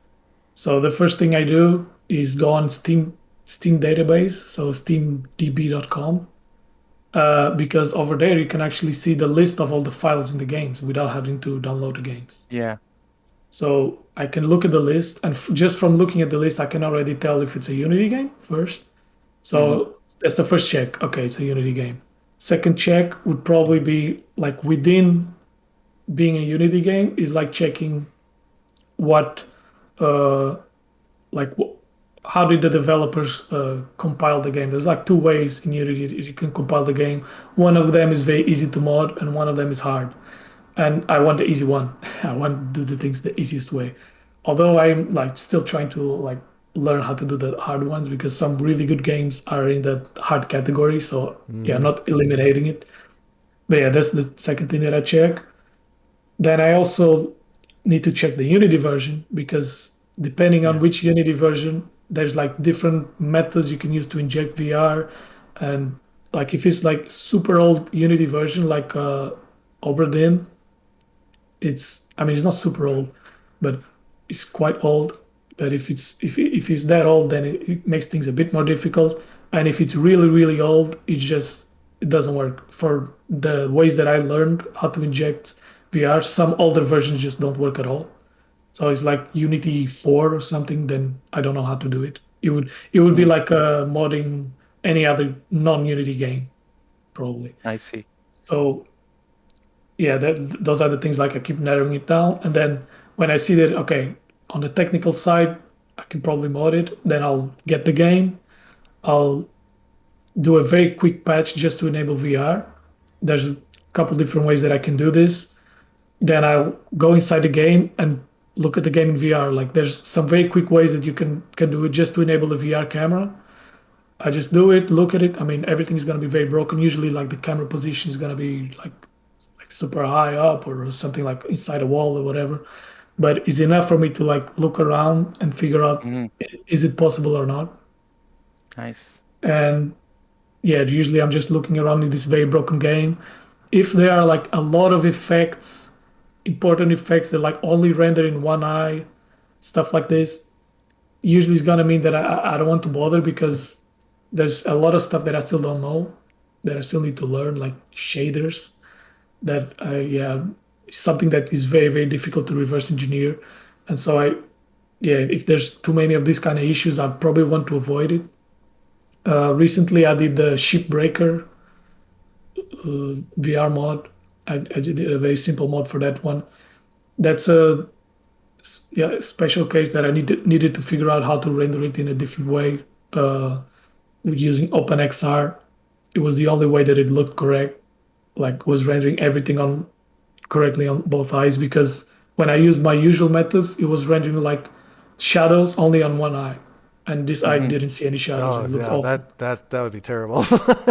So the first thing I do is go on Steam database, so steamdb.com, because over there you can actually see the list of all the files in the games without having to download the games. Yeah. So I can look at the list, and just from looking at the list, I can already tell if it's a Unity game first. So that's the first check. Okay, it's a Unity game. Second check would probably be like within being a Unity game is like checking what, uh, like how did the developers compile the game. There's like two ways in Unity you can compile the game. One of them is very easy to mod, and one of them is hard. And I want the easy one. I want to do the things the easiest way. Although I'm like still trying to like learn how to do the hard ones because some really good games are in that hard category. So yeah, I'm not eliminating it. But yeah, that's the second thing that I check. Then I also need to check the Unity version because depending on Yeah. which Unity version, there's like different methods you can use to inject VR. And like if it's like super old Unity version, like Oberdin, it's I mean it's not super old, but it's quite old. But if it's that old, then it makes things a bit more difficult. And if it's really really old, it doesn't work. For the ways that I learned how to inject VR, some older versions just don't work at all. So it's like Unity 4 or something, then I don't know how to do it. It would be like modding any other non-Unity game, probably. I see. So yeah, those are the things like I keep narrowing it down. And then when I see that, okay, on the technical side, I can probably mod it, then I'll get the game. I'll do a very quick patch just to enable VR. There's a couple different ways that I can do this. Then I'll go inside the game and look at the game in VR. Like there's some very quick ways that you can do it just to enable the VR camera. I just do it, look at it. I mean, everything's gonna be very broken. Usually, like the camera position is gonna be like super high up or something like inside a wall or whatever. But it's enough for me to like look around and figure out is it possible or not. Nice. And yeah, usually I'm just looking around in this very broken game. If there are like a lot of effects, important effects that like only render in one eye, stuff like this, usually it's gonna mean that I don't want to bother because there's a lot of stuff that I still don't know that I still need to learn, like shaders. that is something that is very, very difficult to reverse engineer. And so if there's too many of these kind of issues, I probably want to avoid it. Recently, I did the Shipbreaker VR mod. I did a very simple mod for that one. That's a special case that I needed to figure out how to render it in a different way using OpenXR. It was the only way that it looked correct, like was rendering everything on correctly on both eyes, because when I used my usual methods, it was rendering like shadows only on one eye, and this eye didn't see any shadows. Oh, It looks yeah, awful. that would be terrible.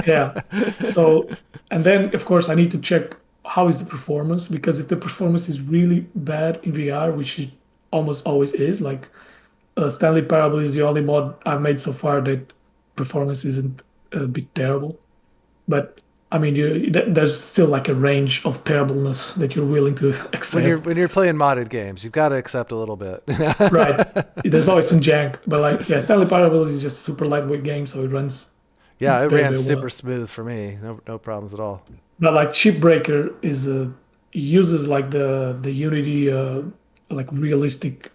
Yeah. So, and then of course I need to check how is the performance, because if the performance is really bad in VR, which it almost always is, like Stanley Parable is the only mod I've made so far that performance isn't a bit terrible. But I mean, there's still like a range of terribleness that you're willing to accept. When you're playing modded games, you've got to accept a little bit. Right. There's always some jank, but like, yeah, Stanley Parable is just a super lightweight game, so it runs. Yeah, it very, ran very super well. smooth for me. No problems at all. But like Shipbreaker uses like the Unity like realistic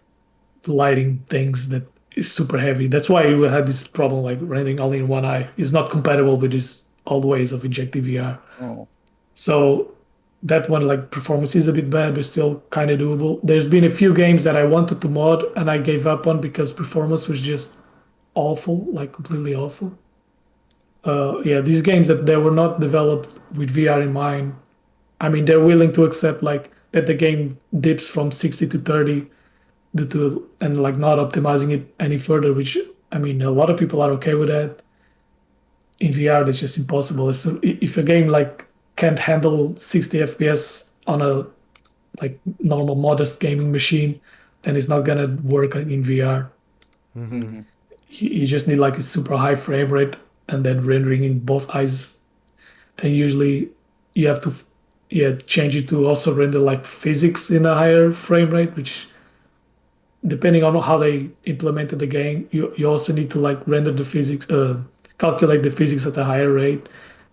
lighting things that is super heavy. That's why we had this problem like rendering only in one eye. It's not compatible with these old ways of injecting VR. Oh. So that one, like, performance is a bit bad, but still kind of doable. There's been a few games that I wanted to mod and I gave up on because performance was just awful, like completely awful. These games that they were not developed with VR in mind. I mean, they're willing to accept like that the game dips from 60 to 30 due to and like not optimizing it any further, which I mean, a lot of people are okay with that. In VR, that's just impossible. So if a game like can't handle 60 FPS on a like normal modest gaming machine, then it's not gonna work in VR. Mm-hmm. You just need like a super high frame rate and then rendering in both eyes. And usually you have to change it to also render like physics in a higher frame rate, which depending on how they implemented the game, you also need to like render the physics, calculate the physics at a higher rate,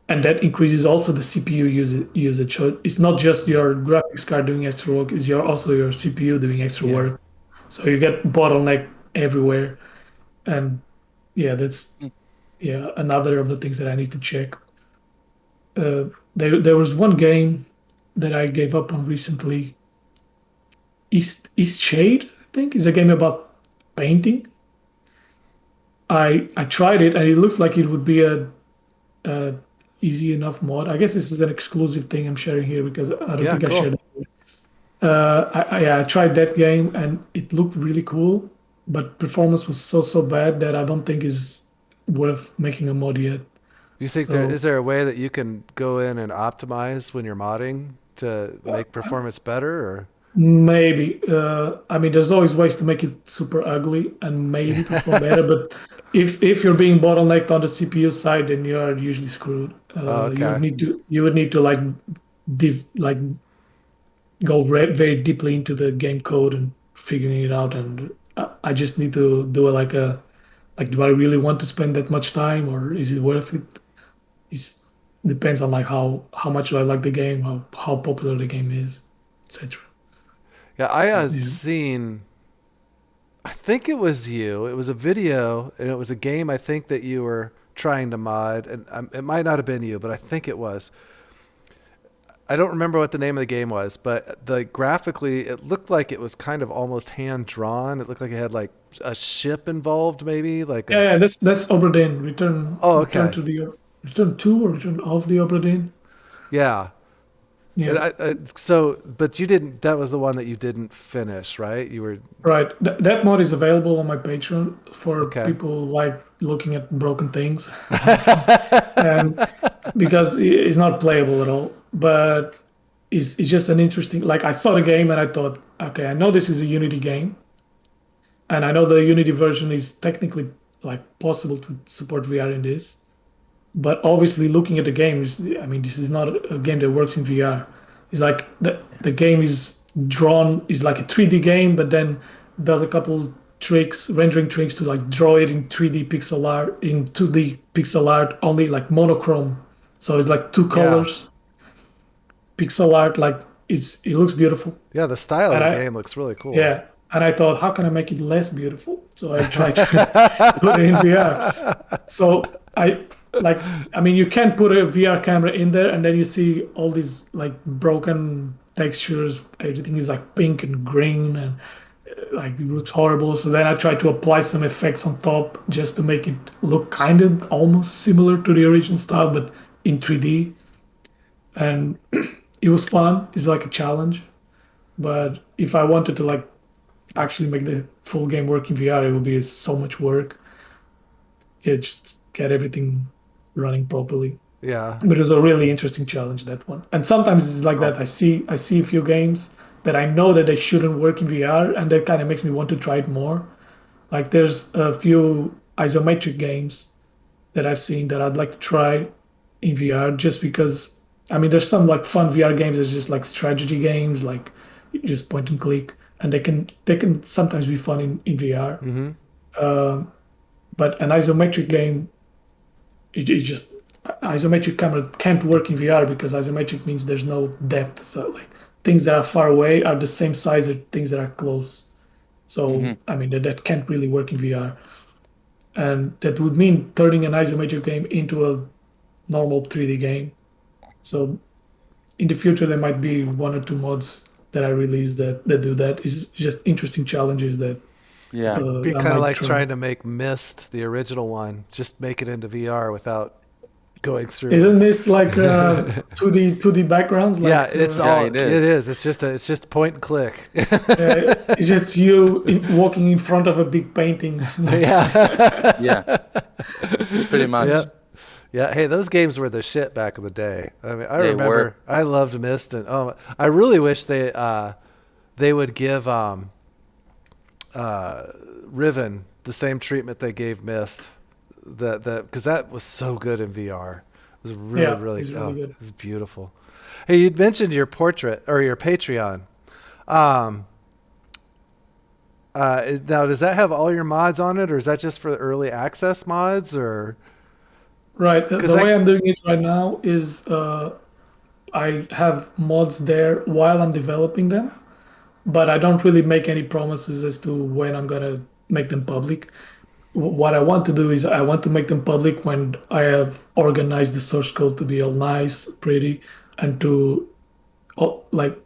and that increases also the CPU usage. So it's not just your graphics card doing extra work; it's also your CPU doing extra work. So you get bottleneck everywhere, and that's another of the things that I need to check. There was one game that I gave up on recently. East Shade, I think, is a game about painting. I tried it and it looks like it would be a easy enough mod. I guess this is an exclusive thing I'm sharing here because I don't think I shared it. I tried that game and it looked really cool, but performance was so bad that I don't think is worth making a mod yet. Do you think is there a way that you can go in and optimize when you're modding to make performance better, or? Maybe. I mean, there's always ways to make it super ugly and maybe perform better. But if you're being bottlenecked on the CPU side, then you are usually screwed. You would need to like go very deeply into the game code and figuring it out. And I just need to do do I really want to spend that much time, or is it worth it? It depends on like how much do I like the game, how popular the game is, etc. Yeah, I had seen, I think it was you. It was a video, and it was a game I think that you were trying to mod, and it might not have been you, but I think it was. I don't remember what the name of the game was, but graphically, it looked like it was kind of almost hand-drawn. It looked like it had like a ship involved, maybe. That's Obra Dinn. Return. Oh, okay. Return to or Return of the Obra Dinn. Yeah. Yeah. But you didn't. That was the one that you didn't finish, right? You were right. That mod is available on my Patreon for people like looking at broken things, and because it's not playable at all. But it's just an interesting. Like I saw the game and I thought, okay, I know this is a Unity game, and I know the Unity version is technically like possible to support VR in this. But obviously, looking at the game, this is not a game that works in VR. It's like the game is drawn, is like a 3D game, but then does a couple tricks, rendering tricks to like draw it in 3D pixel art, in 2D pixel art, only like monochrome. So it's like two colors. pixel art, like it looks beautiful. Yeah, the style of And the I game looks really cool. yeah, and I thought, how can I make it less beautiful? So I tried to put it in VR. So I mean, you can't put a VR camera in there and then you see all these like broken textures. Everything is like pink and green and like it looks horrible. So then I tried to apply some effects on top just to make it look kind of almost similar to the original style, but in 3D. And it was fun. It's like a challenge. But if I wanted to like actually make the full game work in VR, it would be so much work. Yeah, just get everything running properly. Yeah. But it was a really interesting challenge, that one. And sometimes it's like that. I see a few games that I know that they shouldn't work in VR, and that kind of makes me want to try it more. Like there's a few isometric games that I've seen that I'd like to try in VR just because I mean there's some like fun VR games that's just like strategy games, like you just point and click, and they can sometimes be fun in VR. But an isometric game, it just isometric camera can't work in VR because isometric means there's no depth. So like things that are far away are the same size as things that are close. So I mean that can't really work in VR, and that would mean turning an isometric game into a normal 3D game. So in the future there might be one or two mods that I release that do that. It's just interesting challenges that Yeah. Be I kind of might like try. trying to make Myst, the original one, just make it into VR without going through. Isn't this like 2D backgrounds? Like, Yeah, it's Yeah, all. it It is. is. It's just point and click. it's just you walking in front of a big painting. Yeah. Yeah. Pretty much. Yeah. Yeah. Hey, those games were the shit back in the day. I mean, I They remember were. I loved Myst, and I really wish they would give Riven the same treatment they gave Myst. That because that was so good in VR. It was really Yeah, really, it's really good. It was beautiful. Hey, you'd mentioned your portrait or your Patreon. Now, does that have all your mods on it, or is that just for early access mods, or? Right. The 'Cause way I'm doing it right now is I have mods there while I'm developing them, but I don't really make any promises as to when I'm gonna make them public. What I want to do is I want to make them public when I have organized the source code to be all nice, pretty, and to like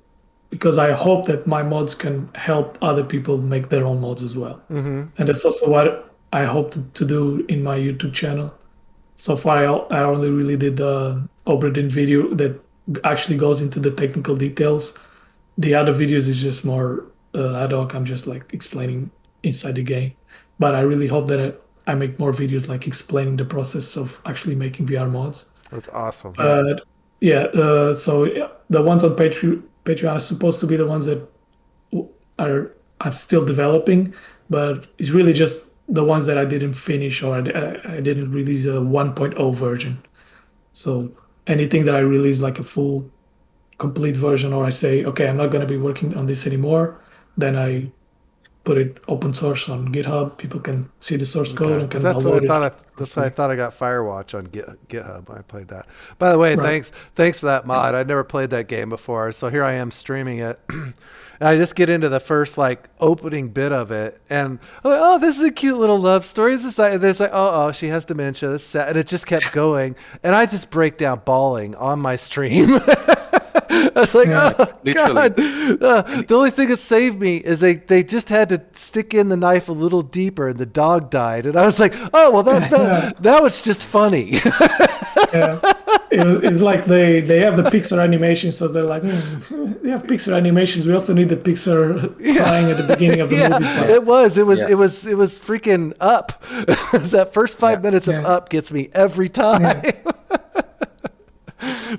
because I hope that my mods can help other people make their own mods as well. And that's also what I hope to do in my YouTube channel. So far, I only really did the Oberdin video that actually goes into the technical details. The other videos is just more ad hoc. I'm just like explaining inside the game. But I really hope that I make more videos like explaining the process of actually making VR mods. That's awesome. But yeah, so the ones on Patreon are supposed to be the ones that I'm still developing, but it's really just the ones that I didn't finish or I didn't release a 1.0 version. So anything that I release like a full complete version, or I say, okay, I'm not going to be working on this anymore, then I put it open source on GitHub. People can see the source code and can That's what download I thought. it. That's why I thought I got Firewatch on GitHub when I played that. By the way, Right. thanks for that mod. I'd never played that game before, so here I am streaming it. And I just get into the first like opening bit of it, and I'm like, oh, this is a cute little love story. This is like, there's like, oh, she has dementia. This is sad. And it just kept going, and I just break down bawling on my stream. I was like, Yeah, oh literally. God. The only thing that saved me is they just had to stick in the knife a little deeper, and the dog died. And I was like, oh well, that was just funny. Yeah. It's like they have the Pixar animation, so they're like, they have Pixar animations. We also need the Pixar crying at the beginning of the movie. Part. It was Yeah. freaking Up. That first 5 minutes of Yeah. Up gets me every time.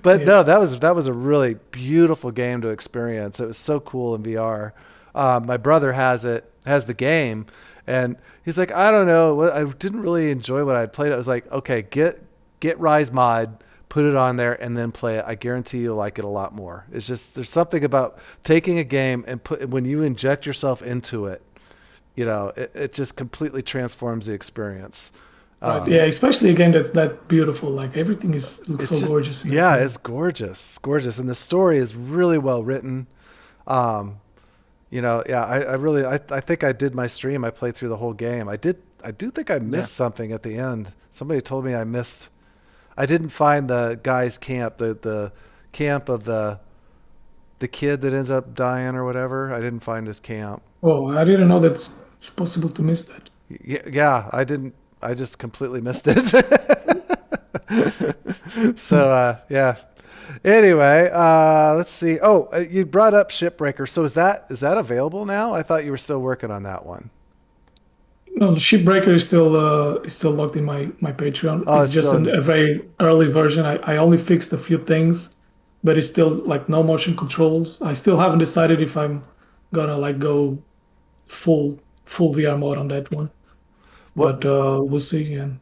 But no, that was a really beautiful game to experience. It was so cool in VR. My brother has the game, and he's like, I don't know, I didn't really enjoy what I'd played. I was like, okay, get Rise Mod, put it on there, and then play it. I guarantee you'll like it a lot more. It's just there's something about taking a game and when you inject yourself into it, it just completely transforms the experience. Right. Yeah, especially a game that's that beautiful. Like everything looks so gorgeous. Yeah, it's gorgeous. It's gorgeous. And the story is really well written. I think I did my stream. I played through the whole game. I do think I missed something at the end. Somebody told me I didn't find the guy's camp, the camp of the kid that ends up dying or whatever. I didn't find his camp. Oh, I didn't know that it's possible to miss that. Yeah, I didn't. I just completely missed it. So, yeah. Anyway, let's see. Oh, you brought up Shipbreaker. So is that available now? I thought you were still working on that one. No, the Shipbreaker is still locked in my Patreon. Oh, it's just a very early version. I only fixed a few things, but it's still like no motion controls. I still haven't decided if I'm gonna like go full VR mode on that one. But we'll see. And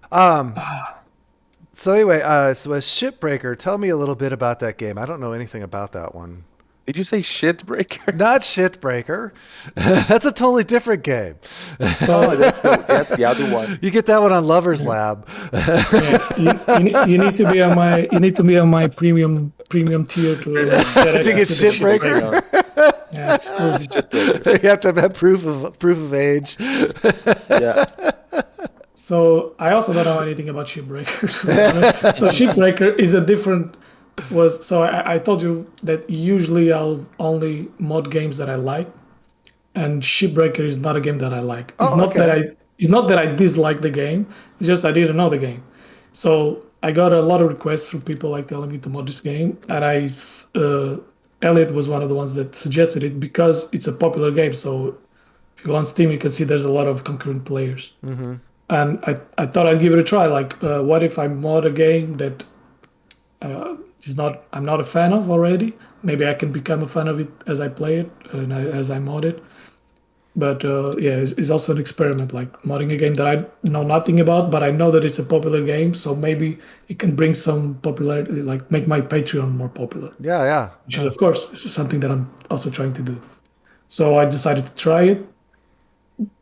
So anyway, so as Shipbreaker, tell me a little bit about that game. I don't know anything about that one. Did you say Shitbreaker? Not Shitbreaker. That's a totally different game. Oh, that's the other one. You get that one on Lovers Lab. Yeah, you need to be on my premium tier to get Shitbreaker. Yeah, exclusive. You have to have proof of age. Yeah. So I also don't know anything about Shipbreaker. So Shipbreaker is a different. So I told you that usually I'll only mod games that I like, and Shipbreaker is not a game that I like. It's not that I dislike the game. It's just I didn't know the game. So I got a lot of requests from people like telling me to mod this game, and Elliot was one of the ones that suggested it because it's a popular game. So if you go on Steam, you can see there's a lot of concurrent players. Mm-hmm. And I thought I'd give it a try. Like, what if I mod a game that I'm not a fan of already? Maybe I can become a fan of it as I play it and as I mod it. But it's also an experiment, like modding a game that I know nothing about, but I know that it's a popular game. So maybe it can bring some popularity, like make my Patreon more popular. Yeah. Which is, of course, is something that I'm also trying to do. So I decided to try it.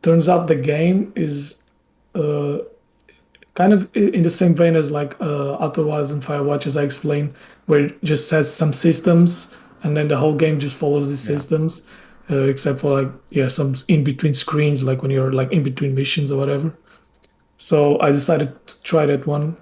Turns out the game is kind of in the same vein as like Outer Wilds and Firewatch, as I explained, where it just has some systems and then the whole game just follows the systems, except for like some in between screens, like when you're like in between missions or whatever. So I decided to try that one.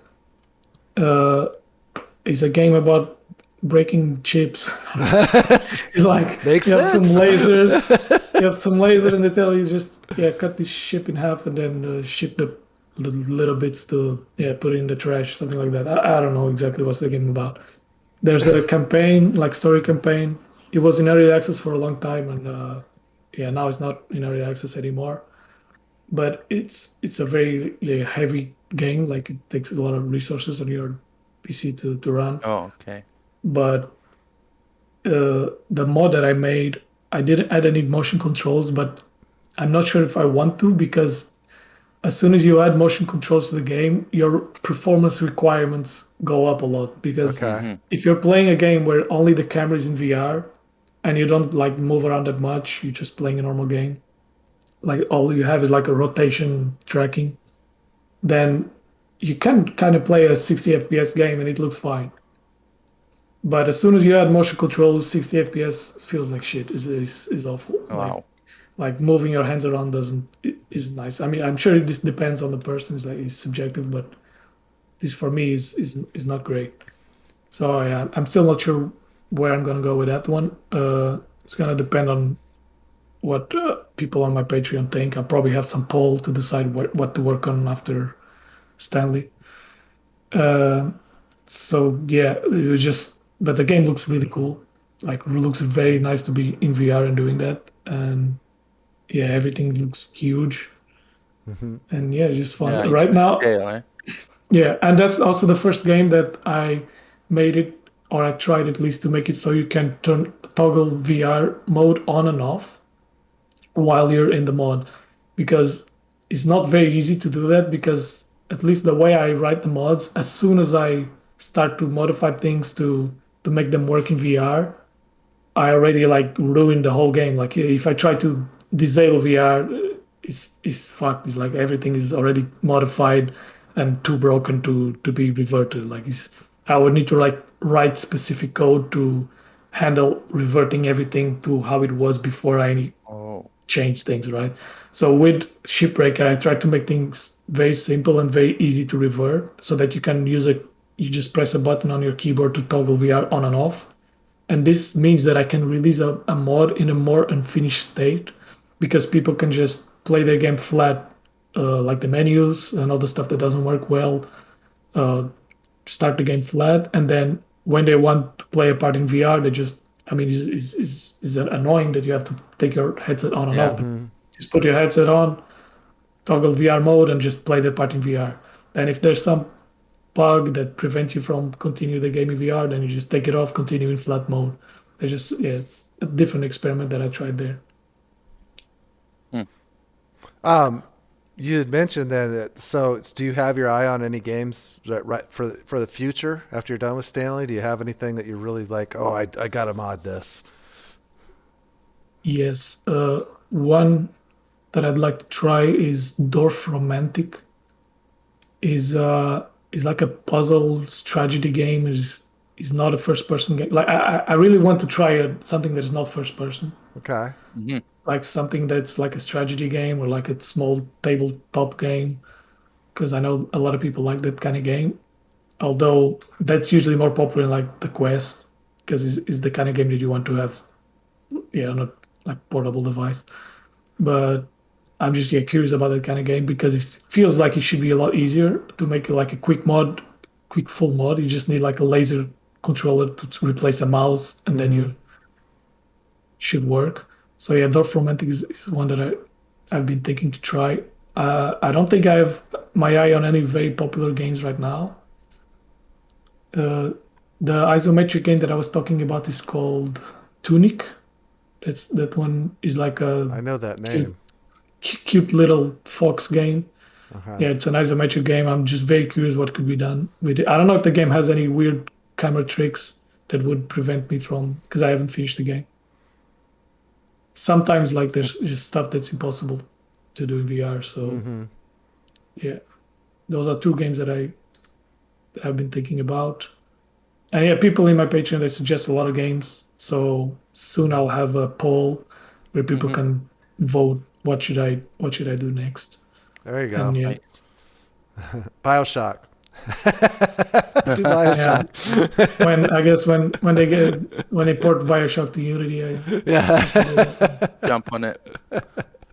It's a game about breaking chips. It's like Makes you have sense. some lasers. You have some laser and they tell you just cut this ship in half and then ship the little bits to put it in the trash, something like that. I don't know exactly what's the game about. There's a campaign, like story campaign. It was in early access for a long time, and now it's not in early access anymore. But it's a very heavy game. Like it takes a lot of resources on your PC to run. Oh, okay. But the mod that I made, I didn't add any motion controls, but I'm not sure if I want to, because as soon as you add motion controls to the game, your performance requirements go up a lot. Because if you're playing a game where only the camera is in VR and you don't like move around that much, you're just playing a normal game, like all you have is like a rotation tracking, then you can kind of play a 60 FPS game and it looks fine. But as soon as you add motion controls, 60 FPS feels like shit. Is awful. Oh, wow. Like moving your hands around is nice. I mean, I'm sure this depends on the person. It's subjective, but this for me is not great. So I'm still not sure where I'm gonna go with that one. It's gonna depend on what people on my Patreon think. I'll probably have some poll to decide what to work on after Stanley. So it was just. But the game looks really cool. Like, it looks very nice to be in VR and doing that. And everything looks huge. Mm-hmm. And it's just fun. Yeah, right now, scale, eh? Yeah, and that's also the first game that I made it, or I tried at least to make it so you can toggle VR mode on and off while you're in the mod. Because it's not very easy to do that, because at least the way I write the mods, as soon as I start to modify things to make them work in VR, I already like ruined the whole game. Like if I try to disable VR, it's fucked. It's like everything is already modified. and too broken to be reverted. Like I would need to like write specific code to handle reverting everything to how it was before I Oh. change things, right? So with Shipbreaker, I tried to make things very simple and very easy to revert so that you can use it. You just press a button on your keyboard to toggle VR on and off. And this means that I can release a mod in a more unfinished state because people can just play their game flat, like the menus and all the stuff that doesn't work well, uh, start the game flat. And then when they want to play a part in VR, they just, I mean, it's annoying that you have to take your headset on and Yeah. off. But just put your headset on, toggle VR mode, and just play that part in VR. Then if there's some bug that prevents you from continue the game in VR, then you just take it off, continue in flat mode. It's a different experiment that I tried there. You had mentioned that. So, do you have your eye on any games for the future after you're done with Stanley? Do you have anything that you're really like? Oh, I gotta mod this. Yes, one that I'd like to try is Dorf Romantic. Is like a puzzle strategy game. Is not a first person game. Like I really want to try something that is not first person. Okay. Like something that's like a strategy game or like a small tabletop game, because I know a lot of people like that kind of game. Although that's usually more popular in like the Quest, because it's the kind of game that you want to have, on a like portable device. But I'm just curious about that kind of game because it feels like it should be a lot easier to make like a quick full mod. You just need like a laser controller to replace a mouse, and then you should work. So yeah, Dorf Romantic is one that I've been thinking to try. I don't think I have my eye on any very popular games right now. The isometric game that I was talking about is called Tunic. That one is like I a know that cute, name. cute little fox game. Uh-huh. Yeah, it's an isometric game. I'm just very curious what could be done with it. I don't know if the game has any weird camera tricks that would prevent me from, because I haven't finished the game. Sometimes like there's just stuff that's impossible to do in VR. So yeah, those are two games that I've been thinking about. And yeah, people in my Patreon, they suggest a lot of games. So soon I'll have a poll where people can vote what should I do next. There you go. And yeah, Nice. BioShock. Do BioShock. when they port BioShock to Unity, Yeah. Jump on it.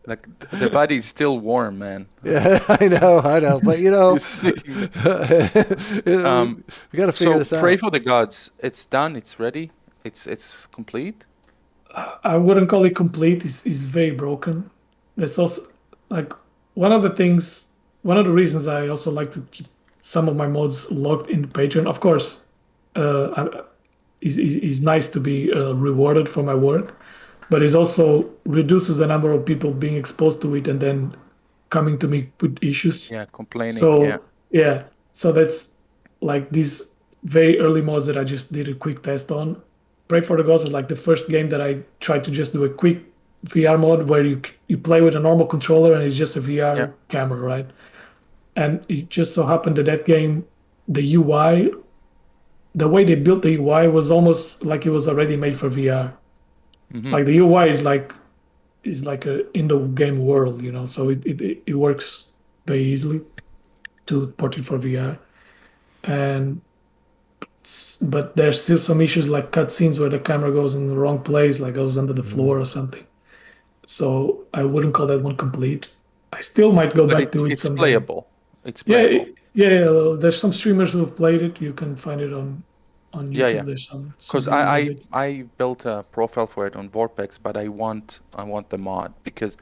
Like the body's still warm, man. Yeah, I know. But you know, It's sticking. we got to figure this So out. pray for the gods. It's done. It's ready. It's complete. I wouldn't call it complete. It's very broken. That's also like one of the reasons I also like to keep some of my mods logged in Patreon. Of course, is nice to be rewarded for my work, but it also reduces the number of people being exposed to it and then coming to me with issues. Yeah, complaining. So yeah. so that's like these very early mods that I just did a quick test on. Pray for the Gods was like the first game that I tried to just do a quick VR mod where you play with a normal controller and it's just a VR camera, right? And it just so happened that game, the UI, the way they built the UI was almost like it was already made for VR. Like the UI is like a in the game world, so it works very easily to port it for VR. But there's still some issues like cutscenes where the camera goes in the wrong place, like goes under the floor or something. So I wouldn't call that one complete. I still might go But back to it it's someday. playable. It's playable. Yeah. There's some streamers who have played it. You can find it on YouTube. Yeah. There's some Because videos of it. I built a profile for it on Vorpex, but I want the mod because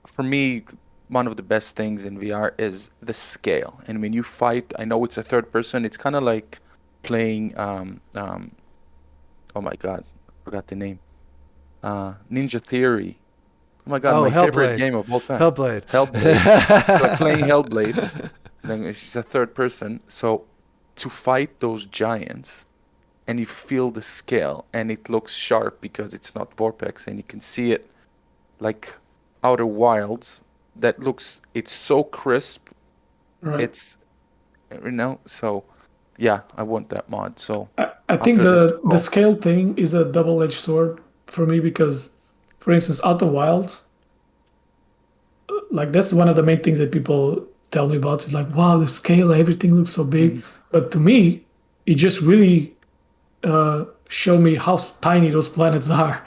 for me one of the best things in VR is the scale. And when you fight, I know it's a third person. It's kind of like playing oh my god, forgot the name. Ninja Theory. Oh my god, my favorite game of all time. Hellblade. It's like playing Hellblade. Then it's a third person. So to fight those giants and you feel the scale and it looks sharp because it's not Vorpex and you can see it like Outer Wilds, it's so crisp Right. It's so yeah, I want that mod. So I think after this the call, scale thing is a double-edged sword for me because, for instance, Outer Wilds, like that's one of the main things that people tell me about. It's like, wow, the scale, everything looks so big. Mhm. But to me, it just really showed me how tiny those planets are.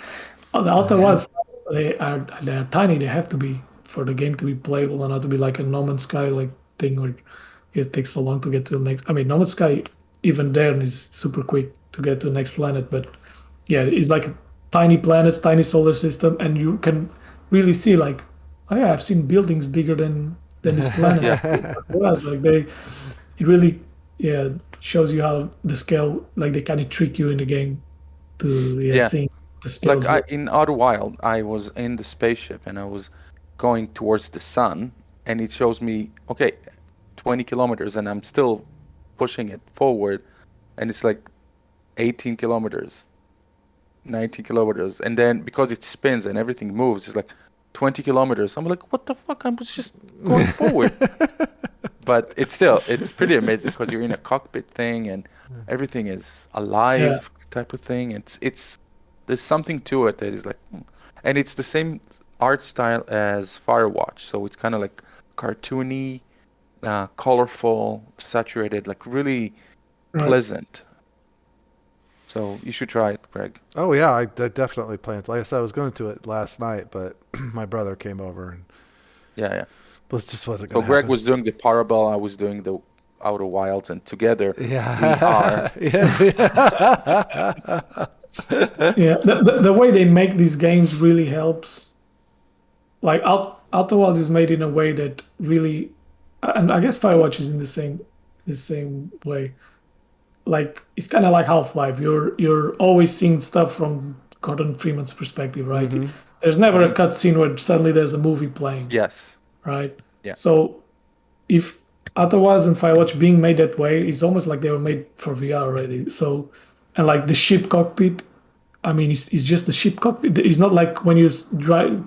The Outer Wilds, they are tiny. They have to be for the game to be playable and not to be like a No Man's Sky like thing where it takes so long to get to the next. I mean, No Man's Sky even there is super quick to get to the next planet, but yeah, it's like tiny planets, tiny solar system, and you can really see like, oh yeah, I've seen buildings bigger than these planets. Yeah. Was like it really yeah shows you how the scale like they kind of trick you in the game to Yeah. seeing the Like scales work. in Outer Wild, I was in the spaceship and I was going towards the sun, and it shows me, okay, 20 kilometers, and I'm still pushing it forward, and it's like 18 kilometers, 19 kilometers, and then because it spins and everything moves, it's like 20 kilometers. I'm like, what the fuck? I was just going forward. But it's pretty amazing because you're in a cockpit thing and everything is Yeah, alive type of thing. There's something to it that is like, and it's the same art style as Firewatch, so it's kind of like cartoony, colorful, saturated, like really right. pleasant. So you should try it, Greg. Oh yeah, I definitely planned. Like I said, I was going to it last night, but my brother came over and Yeah, yeah. just wasn't So going to Greg happen. was doing the Parabel, I was doing the Outer Wilds, and together we Yeah. are. Yeah, the way they make these games really helps. Like Outer Wilds is made in a way that really, and I guess Firewatch is in the same way. Like it's kind of like Half-Life. You're always seeing stuff from Gordon Freeman's perspective, right? Hmm. There's never a Mhm. cutscene where suddenly there's a movie playing, Yes. right? Yeah. So if Outer Wilds and Firewatch being made that way, it's almost like they were made for VR already. So, and like the ship cockpit, I mean, it's just the ship cockpit. It's not like when you're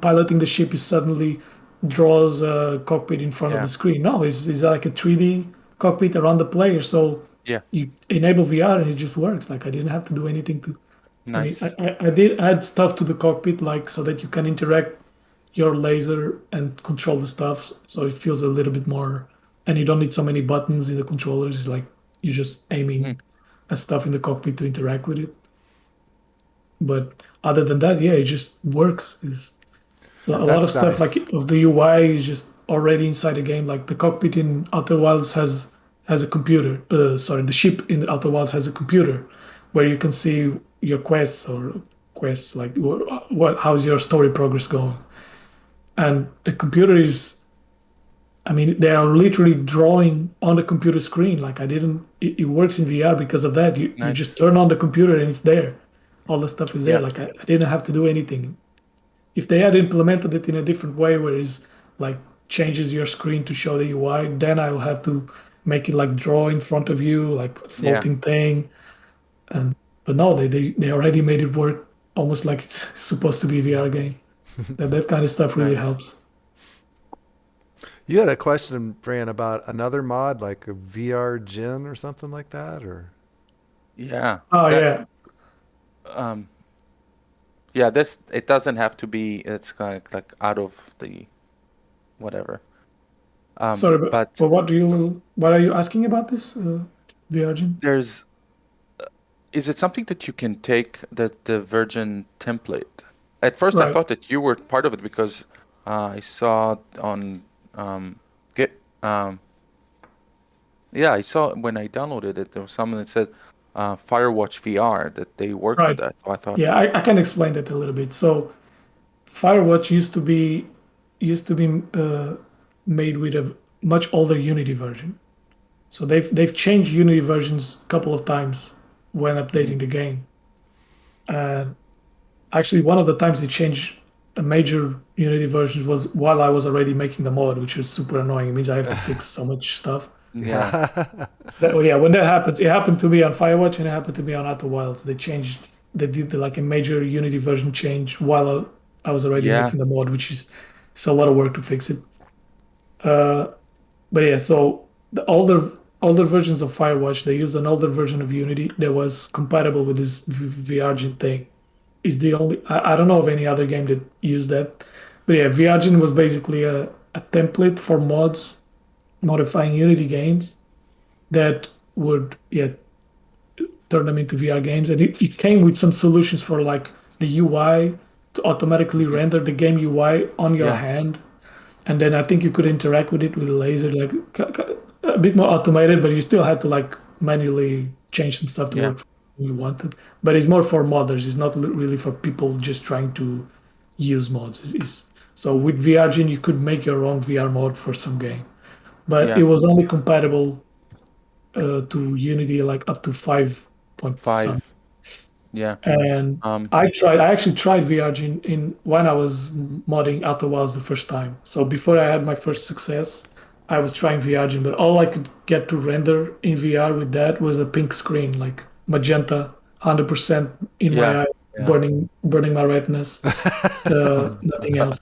piloting the ship, it suddenly draws a cockpit in front of Yeah. the screen. No, it's like a 3D cockpit around the player. So Yeah. you enable VR and it just works. Like I didn't have to do anything to. I mean, Nice. I did add stuff to the cockpit, like so that you can interact your laser and control the stuff. So it feels a little bit more, and you don't need so many buttons in the controllers. It's like you're just Mhm. aiming at stuff in the cockpit to interact with it. But other than that, yeah, it just works. Is a lot of That's stuff like nice. of the UI is just already inside the game. Like the cockpit in Outer Wilds has a computer. Sorry, the ship in Outer Wilds has a computer where you can see your quests or quests like how's your story progress going. And the computer is, I mean, they are literally drawing on the computer screen. Like I didn't, it works in VR because of that. You just Nice. turn on the computer and it's there. All the stuff is there. Yeah. Like I didn't have to do anything. If they had implemented it in a different way, where it's like changes your screen to show the UI, then I will have to make it like draw in front of you, like a Yeah. floating thing. And but no, they already made it work almost like it's supposed to be a VR game. That kind of stuff really Nice. helps. You had a question, Fran, about another mod like a VR gin or something like that, or Yeah. Oh That yeah, um yeah, this it doesn't have to be, it's kind of like out of the whatever. sorry, but, But but what are you asking about this, Virgin? there's is it something that you can take the Virgin template? At first I Right. thought that you were part of it because I saw on Git yeah, I saw when I downloaded it, there was someone that said Firewatch VR that they worked with Right. that. So I thought, Yeah, I can explain that a little bit. So Firewatch used to be made with a much older Unity version. So they've changed Unity versions a couple of times when mhm, updating the game. And actually, one of the times they changed a major Unity version was while I was already making the mod, which was super annoying. It means I have to fix so much stuff. yeah, yeah. Yeah, when that happens, it happened to me on Firewatch and it happened to me on Outer Wilds. They did like a major Unity version change while I was already yeah, making the mod, which is it's a lot of work to fix it. Uh, but yeah, so the older versions of Firewatch, they used an older version of Unity that was compatible with this VRGen thing. Is the only I don't know of any other game that used that. But yeah, VRGen was basically a template for mods modifying Unity games that would turn them into VR games. And it came with some solutions for like the UI to automatically render the game UI on your Yeah. hand. And then I think you could interact with it with a laser, like a bit more automated, but you still had to like manually change some stuff to Yeah. work for what you wanted. But it's more for modders. It's not really for people just trying to use mods. So with VRGen, you could make your own VR mod for some game, but Yeah. it was only compatible to Unity like up to 5 point 5. some. Yeah. And Um, I actually tried VRGen in when I was modding Outer Wilds the first time. So before I had my first success, I was trying VRGen, but all I could get to render in VR with that was a pink screen, like magenta, 100% in my Yeah. eye, Yeah. burning my retinas. Nothing else,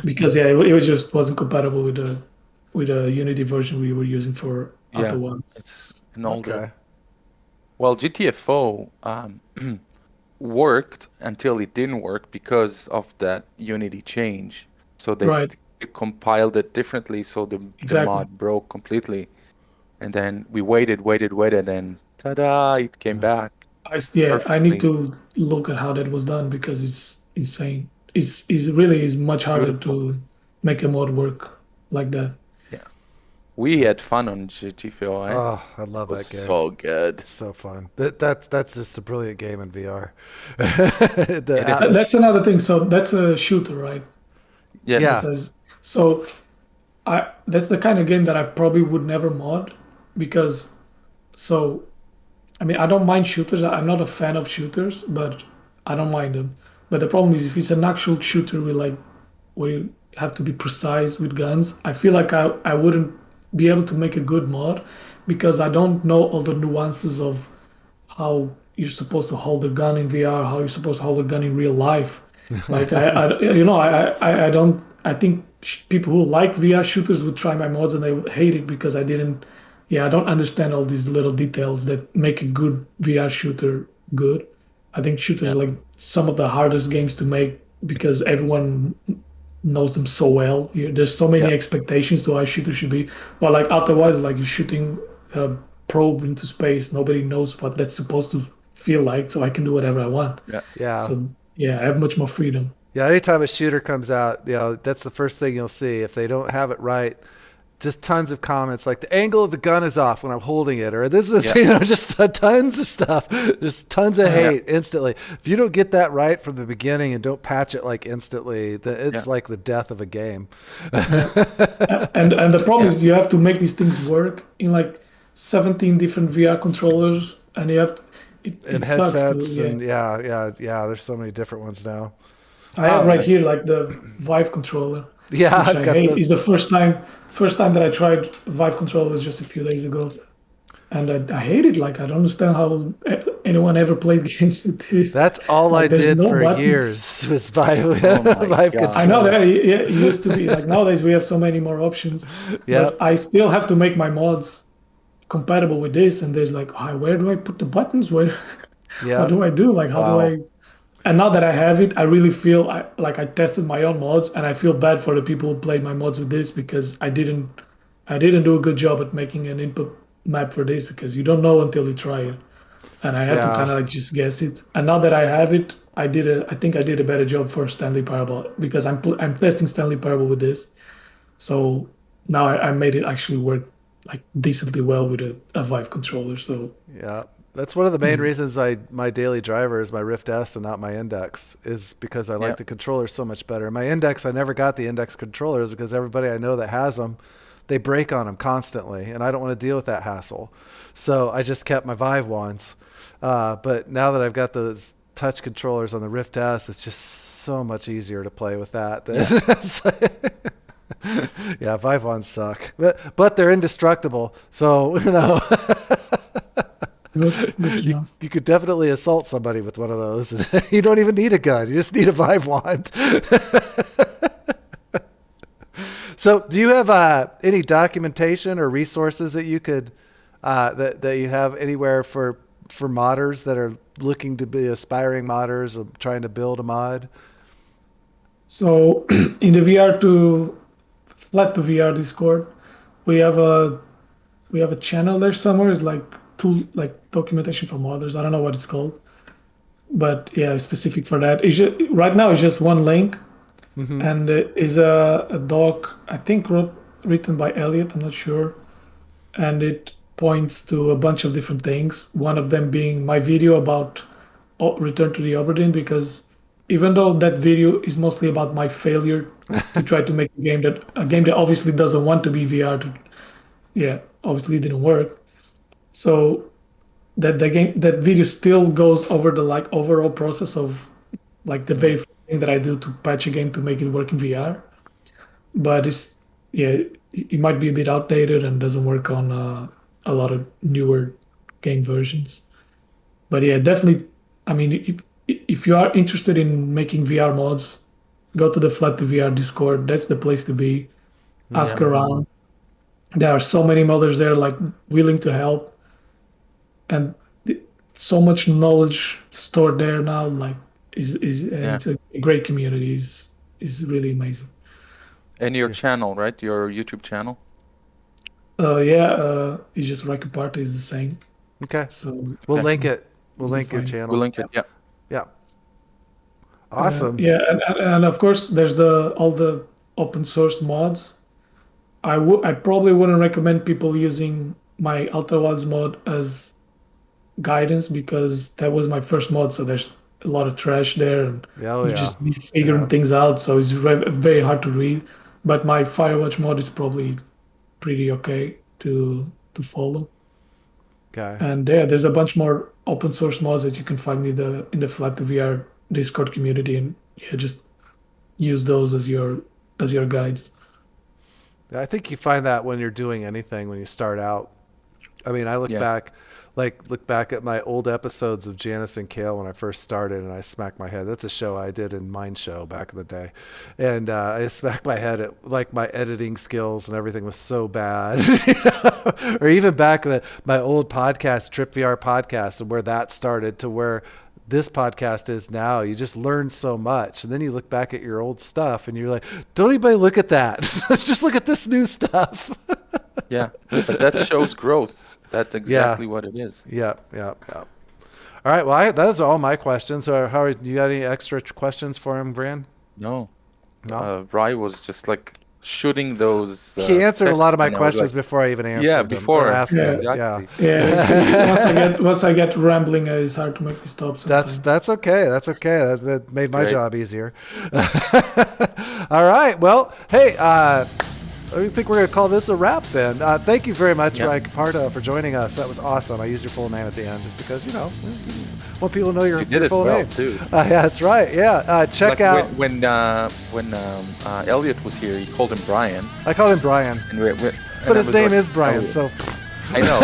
because it just wasn't compatible with the Unity version we were using for Yeah. Outer Wilds. It's an older. Okay. Well, GTFO worked until it didn't work because of that Unity change. So they Right. compiled it differently, so the Exactly. mod broke completely. And then we waited, and ta-da, it came back. I need Perfectly. to look at how that was done because it's insane. It's really is much harder Beautiful. to make a mod work like that. We had fun on GTFO. Eh? Oh, I love It was that game. so good. It's so fun. That's just a brilliant game in VR. The It is. atmos- That's another thing. So that's a shooter, right? Yes. Yeah. So that's the kind of game that I probably would never mod because I mean I don't mind shooters. I'm not a fan of shooters, but I don't mind them. But the problem is if it's an actual shooter with like where you have to be precise with guns, I feel like I wouldn't be able to make a good mod because I don't know all the nuances of how you're supposed to hold a gun in VR, how you're supposed to hold a gun in real life. Like I don't. I think people who like VR shooters would try my mods and they would hate it because I didn't. Yeah, I don't understand all these little details that make a good VR shooter good. I think shooters are like some of the hardest games to make because everyone knows them so well. There's so many Yeah. expectations to how a shooter should be. Well, like otherwise, like you're shooting a probe into space. Nobody knows what that's supposed to feel like, so I can do whatever I want. yeah. So yeah, I have much more freedom. Yeah, anytime a shooter comes out, that's the first thing you'll see. If they don't have it right, just tons of comments like the angle of the gun is off when I'm holding it, or this is, just tons of stuff, just tons of hate instantly. If you don't get that right from the beginning and don't patch it like instantly, it's like the death of a game. And the problem is you have to make these things work in like 17 different VR controllers, and you have to, it sucks Headsets to, and yeah. There's so many different ones now. I have right here like the Vive controller. Yeah, which I've I got hate. those. It's the first time that I tried Vive controller was just a few days ago, and I hate it. Like I don't understand how anyone ever played games with this. That's all Like, I there's did no for buttons. years was Vive, Oh my Vive God. I know that controllers. it used to be like nowadays we have so many more options. Yep. But I still have to make my mods compatible with this, and there's like, where do I put the buttons? What do I do? Like, how do I? And now that I have it, I really feel like I tested my own mods, and I feel bad for the people who played my mods with this because I didn't do a good job at making an input map for this because you don't know until you try it, and I had to kind of like just guess it. And now that I have it, I think I did a better job for Stanley Parable because I'm testing Stanley Parable with this, so now I made it actually work like decently well with a Vive controller. So Yeah. That's one of the main reasons my daily driver is my Rift S and not my Index, is because I like the controller so much better. My Index, I never got the Index controllers because everybody I know that has them, they break on them constantly, and I don't want to deal with that hassle. So I just kept my Vive ones. But now that I've got those touch controllers on the Rift S, it's just so much easier to play with that. Yeah, Vive ones suck, but they're indestructible. So good to know. you could definitely assault somebody with one of those. You don't even need a gun; you just need a Vive wand. So, do you have any documentation or resources that you could that you have anywhere for modders that are looking to be aspiring modders or trying to build a mod? So in the Flat to VR Discord, we have a channel there somewhere. It's like documentation for modders. I don't know what it's called, but yeah, it's specific for that. Right now it's just one link, and it is a doc I think written by Elliot. I'm not sure, and it points to a bunch of different things. One of them being my video about Return to the Oberdin, because even though that video is mostly about my failure to try to make a game that obviously doesn't want to be VR, obviously didn't work. So that video still goes over the like overall process of like the very first thing that I do to patch a game to make it work in VR. But it might be a bit outdated and doesn't work on a lot of newer game versions. But yeah, definitely. I mean, if you are interested in making VR mods, go to the Flat to VR Discord. That's the place to be. Ask around. There are so many modders there, like willing to help, and so much knowledge stored there now. Like, it's a great community. Is really amazing. And your channel, right? Your YouTube channel. It's just Raicuparta is the same. Okay. So we'll link it. We'll link your fine. channel. We'll link it. Yeah. Yeah. Awesome. And of course there's all the open source mods. I probably wouldn't recommend people using my Outer Wilds mod as guidance, because that was my first mod, so there's a lot of trash there, and you just be figuring things out, so it's very hard to read. But my Firewatch mod is probably pretty okay to follow. Okay. And there's a bunch more open source mods that you can find in the Flat to VR Discord community, and just use those as your guides. I think you find that when you're doing anything, when you start out. I mean, I look back at my old episodes of Janice and Kale when I first started, and I smack my head. That's a show I did in Mind Show back in the day. And I smacked my head at like my editing skills and everything was so bad. Or even back at my old podcast, Trip VR podcast, and where that started to where this podcast is now. You just learn so much, and then you look back at your old stuff and you're like, don't anybody look at that. Just look at this new stuff. Yeah, but that shows growth. That's exactly what it is. Yeah. All right, well, those are all my questions. So you got any extra questions for him, Bran? No. Rai was just like shooting those. He answered a lot of my questions before I even answered them. Before asking. exactly. Once I get rambling, it's hard to make me stop sometimes. That's okay. That made my job easier. All right. Well, hey, I think we're going to call this a wrap then. Thank you very much, Raicuparta, for joining us. That was awesome. I used your full name at the end just because, want people to know your full name. Too. Yeah, that's right. Yeah. Check out. When Elliot was here, he called him Brian. I called him Brian. But his name is Brian, so. I know.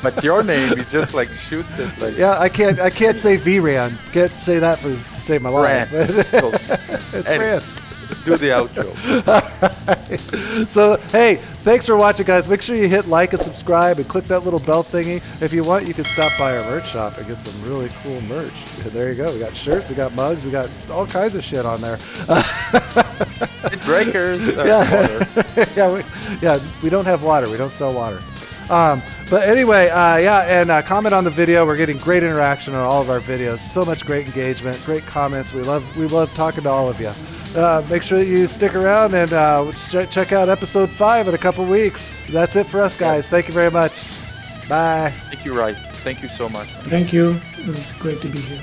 But your name, he just like shoots it. Like, yeah, I can't say VRAN. Can't say that to save my life. It's Ran. Do the outro. Right. So, hey, thanks for watching, guys. Make sure you hit like and subscribe and click that little bell thingy. If you want, you can stop by our merch shop and get some really cool merch. There you go. We got shirts, we got mugs, we got all kinds of shit on there. Breakers. We don't have water. We don't sell water. But anyway, and comment on the video. We're getting great interaction on all of our videos. So much great engagement, great comments. We love talking to all of you. Make sure that you stick around and check out episode 5 in a couple weeks. That's it for us, guys. Thank you very much. Bye. Thank you, Rai. Thank you so much. Thank you. It was great to be here.